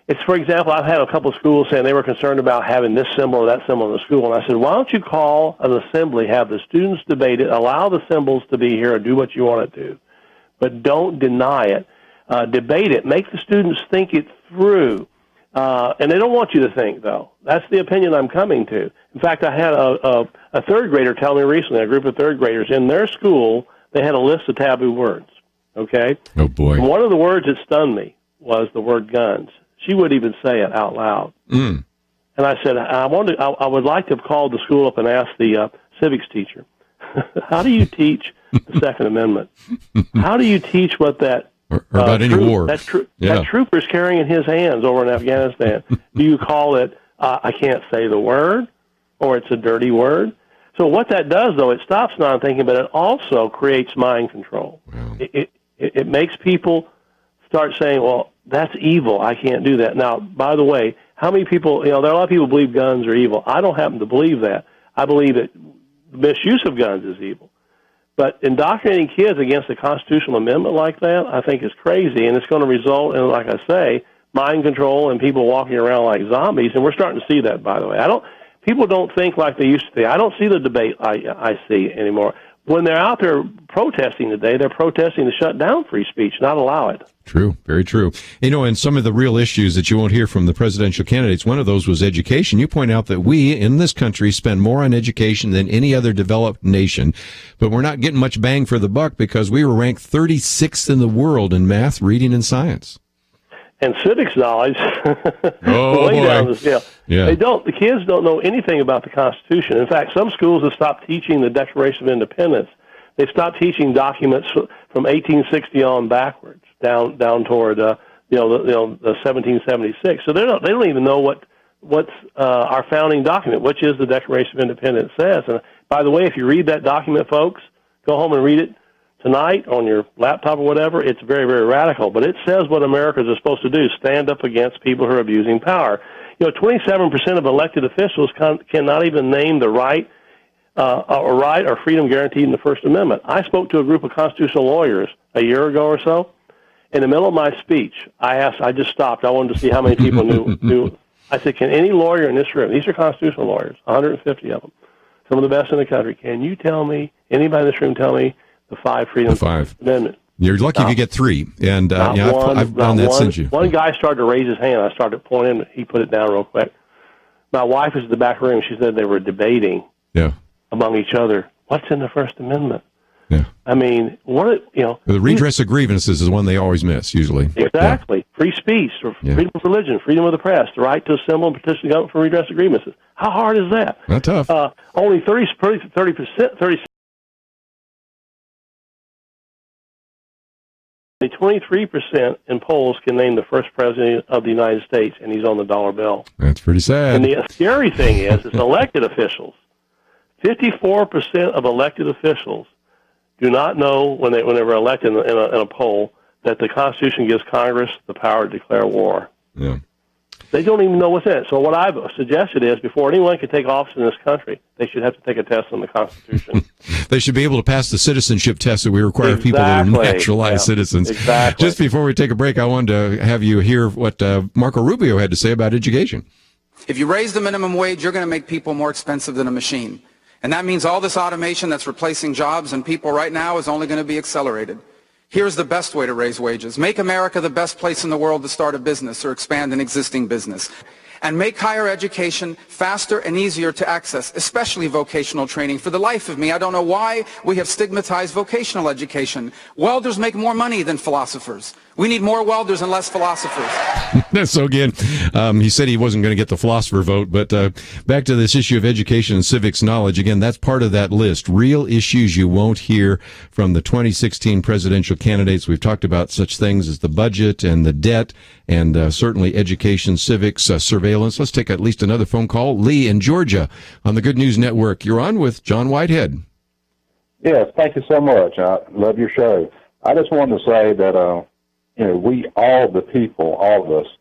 It's, for example, I've had a couple of schools saying they were concerned about having this symbol or that symbol in the school, and I said, why don't you call an assembly, have the students debate it, allow the symbols to be here and do what you want to do, but don't deny it. Debate it. Make the students think it through. And they don't want you to think, though. That's the opinion I'm coming to. In fact, I had a third grader tell me recently, a group of third graders, in their school, they had a list of taboo words, okay? Oh, boy. And one of the words that stunned me was the word guns. She wouldn't even say it out loud. Mm. And I said, I would like to have called the school up and asked the civics teacher, how do you teach the Second Amendment? How do you teach what that or about any war that trooper's carrying in his hands over in Afghanistan? Do you call it I can't say the word, or it's a dirty word? So what that does, though, it stops non-thinking, but it also creates mind control. Wow. It makes people start saying, well, that's evil. I can't do that. Now, by the way, how many people, there are a lot of people who believe guns are evil. I don't happen to believe that. I believe that the misuse of guns is evil. But indoctrinating kids against a constitutional amendment like that, I think is crazy, and it's going to result in, like I say, mind control and people walking around like zombies, and we're starting to see that, by the way. People don't think like they used to. I don't see the debate I see anymore. When they're out there protesting today, they're protesting to shut down free speech, not allow it. True, very true. And some of the real issues that you won't hear from the presidential candidates, one of those was education. You point out that we in this country spend more on education than any other developed nation, but we're not getting much bang for the buck because we were ranked 36th in the world in math, reading, and science. And civics knowledge, oh, way down the scale. Yeah. The kids don't know anything about the Constitution. In fact, some schools have stopped teaching the Declaration of Independence. They've stopped teaching documents from 1860 on backwards, down toward the 1776. So they don't even know what's our founding document, which is the Declaration of Independence says. And by the way, if you read that document, folks, go home and read it. tonight on your laptop or whatever, it's very, very radical. But it says what Americans are supposed to do, stand up against people who are abusing power. 27% of elected officials cannot even name the right or freedom guaranteed in the First Amendment. I spoke to a group of constitutional lawyers a year ago or so. In the middle of my speech, I just stopped. I wanted to see how many people knew. I said, can any lawyer in this room, these are constitutional lawyers, 150 of them, some of the best in the country, can you tell me, anybody in this room tell me the five freedoms of the First Amendment? You're lucky if you get three. And I've done that since you. One guy started to raise his hand. I started pointing. He put it down real quick. My wife was in the back room. She said they were debating among each other. What's in the First Amendment? Yeah. I mean, the redress of grievances is one they always miss, usually. Exactly. Yeah. Free speech, freedom of religion, freedom of the press, the right to assemble and petition the government for redress of grievances. How hard is that? Not tough. Only 23% in polls can name the first president of the United States, and he's on the dollar bill. That's pretty sad. And the scary thing is elected officials. 54% of elected officials do not know when they were elected in a poll that the Constitution gives Congress the power to declare war. Yeah. They don't even know what's in it. So what I've suggested is before anyone can take office in this country, they should have to take a test on the Constitution. They should be able to pass the citizenship test that we require of people that are naturalized citizens. Exactly. Just before we take a break, I wanted to have you hear what Marco Rubio had to say about education. If you raise the minimum wage, you're going to make people more expensive than a machine. And that means all this automation that's replacing jobs and people right now is only going to be accelerated. Here's the best way to raise wages. Make America the best place in the world to start a business or expand an existing business. And make higher education faster and easier to access, especially vocational training. For the life of me, I don't know why we have stigmatized vocational education. Welders make more money than philosophers. We need more welders and less philosophers. So again, he said he wasn't going to get the philosopher vote, but back to this issue of education and civics knowledge. Again, that's part of that list. Real issues you won't hear from the 2016 presidential candidates. We've talked about such things as the budget and the debt and certainly education, civics, surveillance. Let's take at least another phone call. Lee in Georgia on the Good News Network. You're on with John Whitehead. Yes, thank you so much. I love your show. I just wanted to say that, we, all the people, all of us,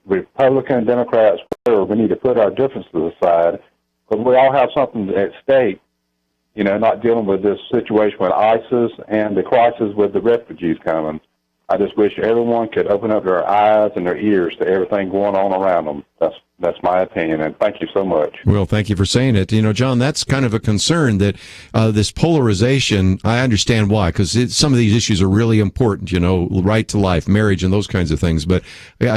Republican, Democrats, whatever, we need to put our differences aside because we all have something at stake, not dealing with this situation with ISIS and the crisis with the refugees coming. I just wish everyone could open up their eyes and their ears to everything going on around them. That's my opinion, and thank you so much. Well, thank you for saying it. John, that's kind of a concern that this polarization, I understand why, because some of these issues are really important, right to life, marriage, and those kinds of things. But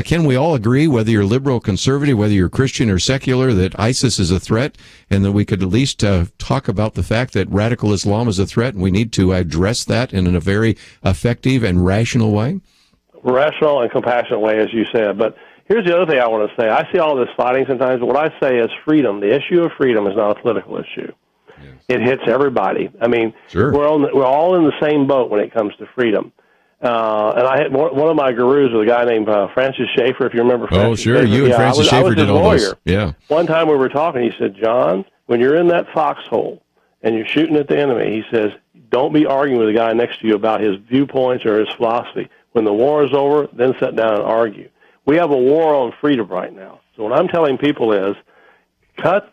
can we all agree, whether you're liberal, conservative, whether you're Christian or secular, that ISIS is a threat, and that we could at least talk about the fact that radical Islam is a threat, and we need to address that in a very effective and rational way? Rational and compassionate way, as you said. But here's the other thing I want to say. I see all this fighting sometimes, but what I say is freedom. The issue of freedom is not a political issue. Yes. It hits everybody. I mean, sure. We're all in the same boat when it comes to freedom. And I had one of my gurus was a guy named Francis Schaeffer, if you remember Francis. Oh, sure. Schaeffer. You and Francis Schaeffer did all this. Yeah. One time we were talking, he said, John, when you're in that foxhole and you're shooting at the enemy, he says, don't be arguing with the guy next to you about his viewpoints or his philosophy. When the war is over, then sit down and argue. We have a war on freedom right now. So what I'm telling people is cut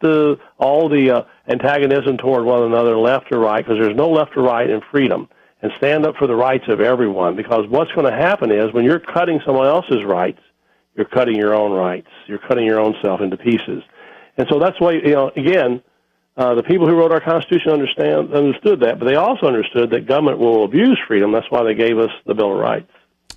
all the antagonism toward one another, left or right, because there's no left or right in freedom, and stand up for the rights of everyone. Because what's going to happen is when you're cutting someone else's rights, you're cutting your own rights. You're cutting your own self into pieces. And so that's why, again, the people who wrote our Constitution understood that, but they also understood that government will abuse freedom. That's why they gave us the Bill of Rights.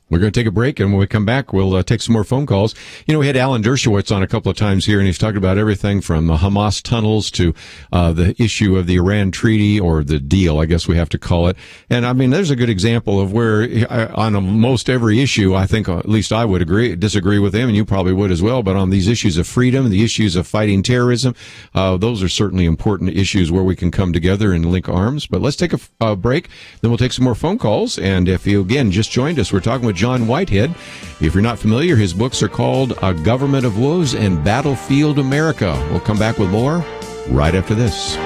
We're going to take a break, and when we come back, we'll take some more phone calls. We had Alan Dershowitz on a couple of times here, and he's talked about everything from the Hamas tunnels to the issue of the Iran treaty, or the deal, I guess we have to call it. And, there's a good example of where, on most every issue, I think, at least I would disagree with him, and you probably would as well, but on these issues of freedom, the issues of fighting terrorism, those are certainly important issues where we can come together and link arms. But let's take a break, then we'll take some more phone calls. And if you, again, just joined us, we're talking with John Whitehead. If you're not familiar, his books are called A Government of Woes and Battlefield America. We'll come back with more right after this.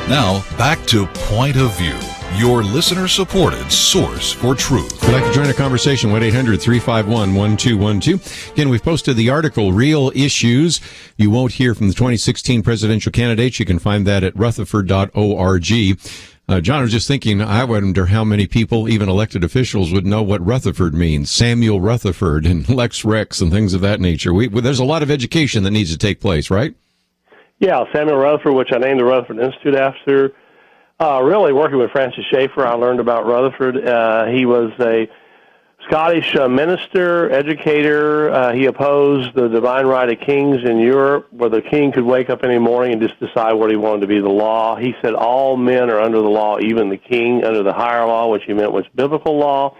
Now, back to Point of View, your listener-supported source for truth. If you'd like to join the conversation, 1-800-351-1212. Again, we've posted the article, Real Issues You Won't Hear from the 2016 Presidential Candidates. You can find that at rutherford.org. John, I was just thinking, I wonder how many people, even elected officials, would know what Rutherford means. Samuel Rutherford and Lex Rex and things of that nature. There's a lot of education that needs to take place, right? Yeah, Samuel Rutherford, which I named the Rutherford Institute after. Really working with Francis Schaeffer, I learned about Rutherford. He was a Scottish minister, educator. He opposed the divine right of kings in Europe, where the king could wake up any morning and just decide what he wanted to be the law. He said all men are under the law, even the king under the higher law, which he meant was biblical law.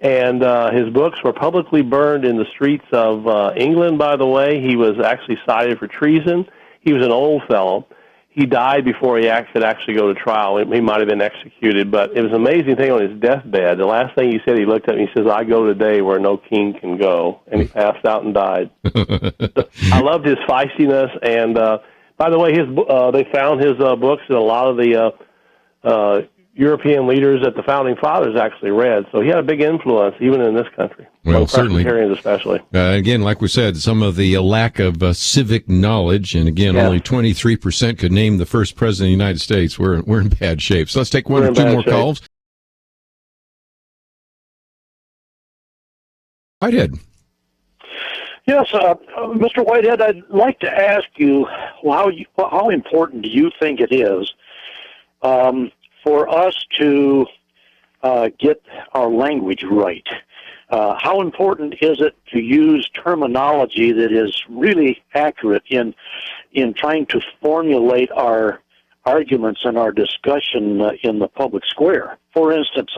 And his books were publicly burned in the streets of England, by the way. He was actually cited for treason. He was an old fellow. He died before he could actually go to trial. He might have been executed, but it was an amazing thing on his deathbed. The last thing he said, he looked at me and he says, "I go today where no king can go." And he passed out and died. I loved his feistiness. And by the way, they found his books in a lot of the European leaders that the Founding Fathers actually read. So he had a big influence, even in this country. Well, certainly. Presbyterians especially. Again, like we said, some of the lack of civic knowledge, and again, only 23% could name the first president of the United States. We're in bad shape. So let's take one or two more calls. Whitehead. Yes, Mr. Whitehead, I'd like to ask you how important do you think it is for us to get our language right? How important is it to use terminology that is really accurate in trying to formulate our arguments and our discussion in the public square? For instance,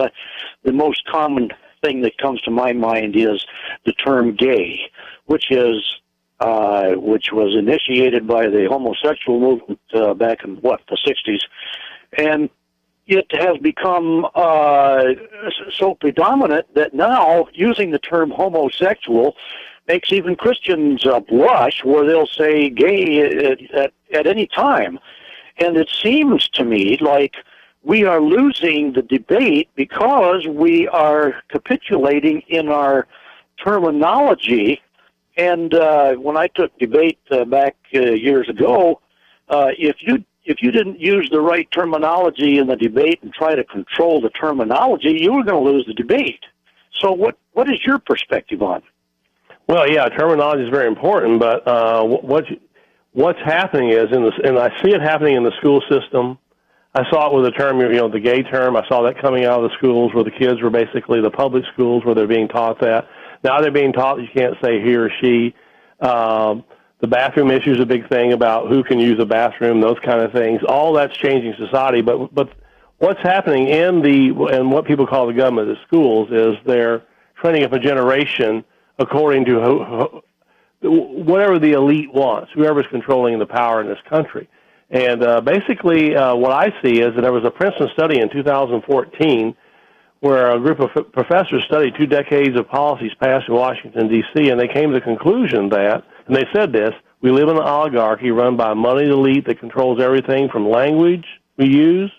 the most common thing that comes to my mind is the term gay, which was initiated by the homosexual movement back in, the 60s. And it has become so predominant that now using the term homosexual makes even Christians blush, where they'll say gay at any time. And it seems to me like we are losing the debate because we are capitulating in our terminology. And when I took debate back years ago, if you didn't use the right terminology in the debate and try to control the terminology, you were going to lose the debate. So what is your perspective on it? Well, yeah, terminology is very important, but what's happening is, and I see it happening in the school system. I saw it with the term, the gay term. I saw that coming out of the schools where the kids were basically the public schools where they're being taught that. Now they're being taught that you can't say he or she. The bathroom issue is a big thing about who can use a bathroom, those kind of things. All that's changing society. But what's happening in what people call the government, the schools, is they're training up a generation according to whatever the elite wants, whoever's controlling the power in this country. And basically what I see is that there was a Princeton study in 2014 where a group of professors studied 2 decades of policies passed in Washington, D.C., and they came to the conclusion that, and they said this, we live in an oligarchy run by a moneyed elite that controls everything from language we use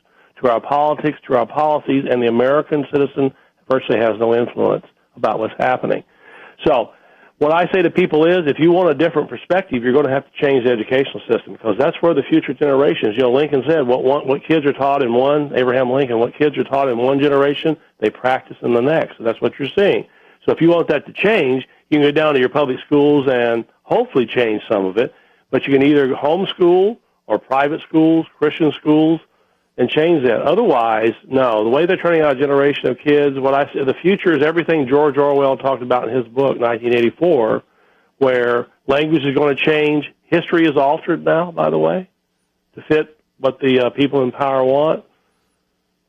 to our politics to our policies, and the American citizen virtually has no influence about what's happening. So what I say to people is, if you want a different perspective, you're going to have to change the educational system, because that's where the future generations, Lincoln said, what kids are taught in one, Abraham Lincoln, what kids are taught in one generation, they practice in the next. So that's what you're seeing. So if you want that to change, you can go down to your public schools and hopefully change some of it, but you can either homeschool or private schools, Christian schools, and change that. Otherwise, no. The way they're turning out a generation of kids, what I say, the future is everything George Orwell talked about in his book, 1984, where language is going to change. History is altered now, by the way, to fit what the people in power want.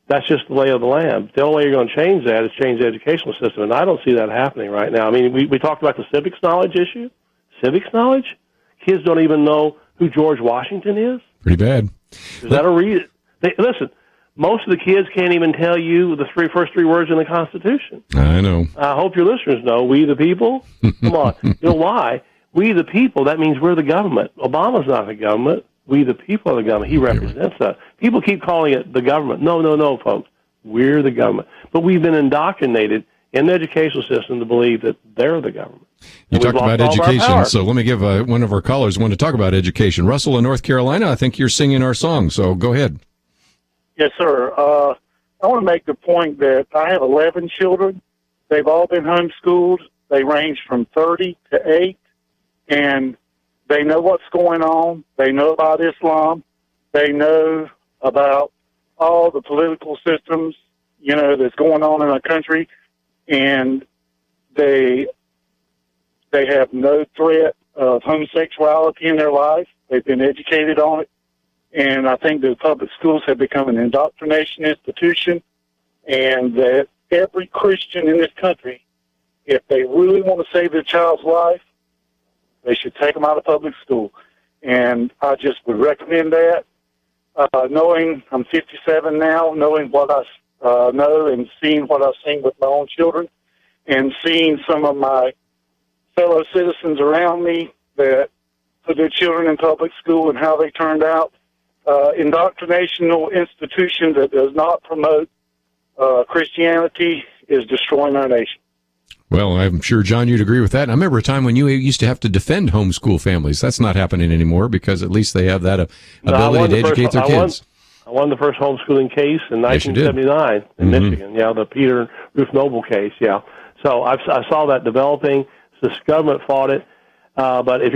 That's just the lay of the land. The only way you're going to change that is change the educational system, and I don't see that happening right now. I mean, we talked about the civics knowledge issue. Civics knowledge? Kids don't even know who George Washington is. Pretty bad. Is that a reason? Listen, most of the kids can't even tell you the first three words in the Constitution. I know. I hope your listeners know. We the people? Come on. You know why? We the people, that means we're the government. Obama's not the government. We, the people, are the government. He represents us. People keep calling it the government. No, folks. We're the government. But we've been indoctrinated in the educational system to believe that they're the government. You talked about education, so let me give one of our callers want to talk about education. Russell in North Carolina, I think you're singing our song, so go ahead. Yes, sir. I want to make the point that I have 11 children. They've all been homeschooled. They range from 30 to 8, and they know what's going on. They know about Islam. They know about all the political systems, that's going on in our country, and they have no threat of homosexuality in their life. They've been educated on it, and I think the public schools have become an indoctrination institution, and that every Christian in this country, if they really want to save their child's life, they should take them out of public school. And I just would recommend that. Knowing I'm 57 now, knowing what I know and seeing what I've seen with my own children, and seeing some of my fellow citizens around me that put their children in public school and how they turned out, indoctrinational institution that does not promote Christianity is destroying our nation. Well, I'm sure, John, you'd agree with that. And I remember a time when you used to have to defend homeschool families. That's not happening anymore because at least they have that ability to educate their kids. I won the first homeschooling case in 1979 in Michigan. Yeah, the Peter Ruth Noble case. Yeah, so I saw that developing. The government fought it. But it's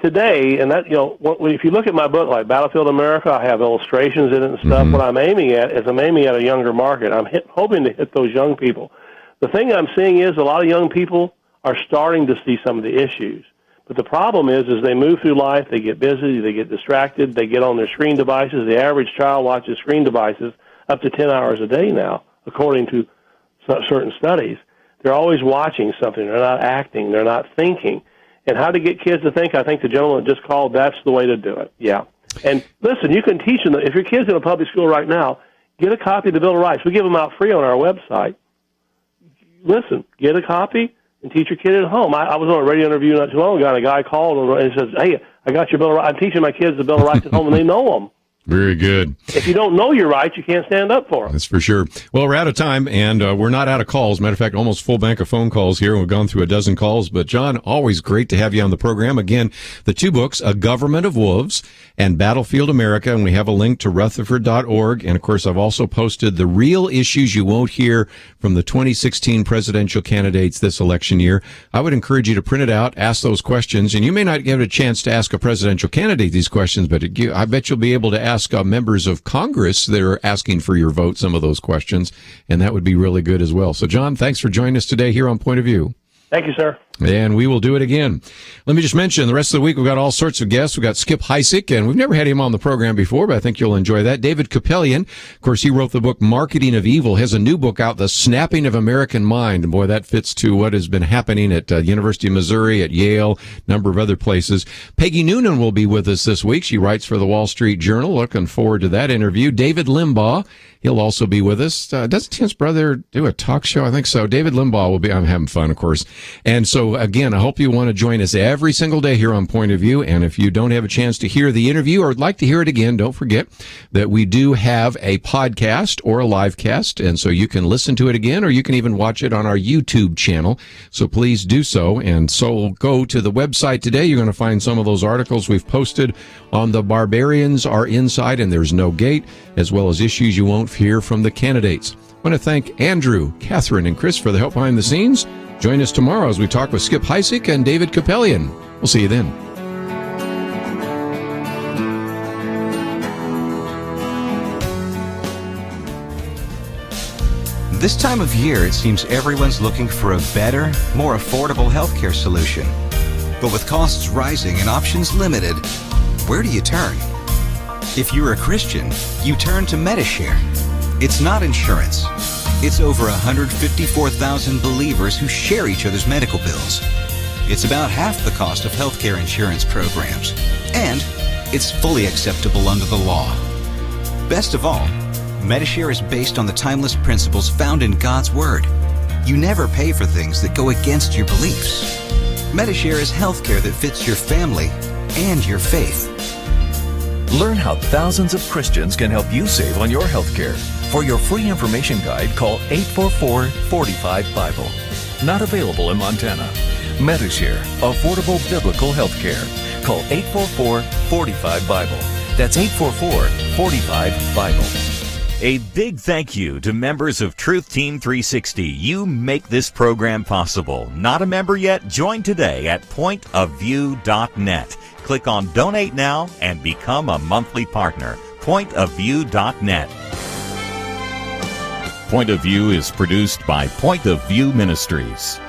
today, and that if you look at my book, like Battlefield America, I have illustrations in it and stuff. What I'm aiming at is a younger market. I'm hoping to hit those young people. The thing I'm seeing is a lot of young people are starting to see some of the issues. But the problem is they move through life, they get busy, they get distracted, they get on their screen devices. The average child watches screen devices up to 10 hours a day now, according to certain studies. They're always watching something. They're not acting. They're not thinking. And how to get kids to think, I think the gentleman just called, that's the way to do it. Yeah. And listen, you can teach them. If your kid's in a public school right now, get a copy of the Bill of Rights. We give them out free on our website. Listen, get a copy and teach your kid at home. I was on a radio interview not too long ago, and a guy called and says, hey, I got your Bill of Rights. I'm teaching my kids the Bill of Rights at home, and they know them. Very good. If you don't know your rights, you can't stand up for them. That's for sure. Well, we're out of time, and we're not out of calls. Matter of fact, almost full bank of phone calls here. We've gone through a dozen calls. But, John, always great to have you on the program. Again, the two books, A Government of Wolves and Battlefield America, and we have a link to Rutherford.org. And, of course, I've also posted the real issues you won't hear from the 2016 presidential candidates this election year. I would encourage you to print it out, ask those questions, and you may not get a chance to ask a presidential candidate these questions, but I bet you'll be able to ask members of Congress that are asking for your vote some of those questions, and that would be really good as well. So, John, thanks for joining us today here on Point of View. Thank you, sir. And we will do it again. Let me just mention, the rest of the week we've got all sorts of guests. We've got Skip Heisek, and we've never had him on the program before, but I think you'll enjoy that. David Kapelian, of course, he wrote the book Marketing of Evil, has a new book out, The Snapping of American Mind. And boy, that fits to what has been happening at University of Missouri, at Yale, a number of other places. Peggy Noonan will be with us this week. She writes for the Wall Street Journal. Looking forward to that interview. David Limbaugh, he'll also be with us. Doesn't Tim's brother do a talk show? I think so. David Limbaugh will be. I'm having fun, of course. And so, again, I hope you want to join us every single day here on Point of View. And if you don't have a chance to hear the interview or would like to hear it again, don't forget that we do have a podcast or a live cast. And so you can listen to it again, or you can even watch it on our YouTube channel. So please do so. And so go to the website today. You're going to find some of those articles we've posted on The Barbarians Are Inside and There's No Gate, as well as issues you won't hear from the candidates. I want to thank Andrew, Catherine, and Chris for the help behind the scenes. Join us tomorrow as we talk with Skip Heisek and David Kapelian. We'll see you then. This time of year, it seems everyone's looking for a better, more affordable healthcare solution. But with costs rising and options limited, where do you turn? If you're a Christian, you turn to Medishare. It's not insurance. It's over 154,000 believers who share each other's medical bills. It's about half the cost of healthcare insurance programs. And it's fully acceptable under the law. Best of all, Medishare is based on the timeless principles found in God's Word. You never pay for things that go against your beliefs. Medishare is healthcare that fits your family and your faith. Learn how thousands of Christians can help you save on your health care. For your free information guide, call 844-45-BIBLE. Not available in Montana. Medishare, affordable biblical health care. Call 844-45-BIBLE. That's 844-45-BIBLE. A big thank you to members of Truth Team 360. You make this program possible. Not a member yet? Join today at pointofview.net. Click on Donate Now and become a monthly partner. Pointofview.net. Point of View is produced by Point of View Ministries.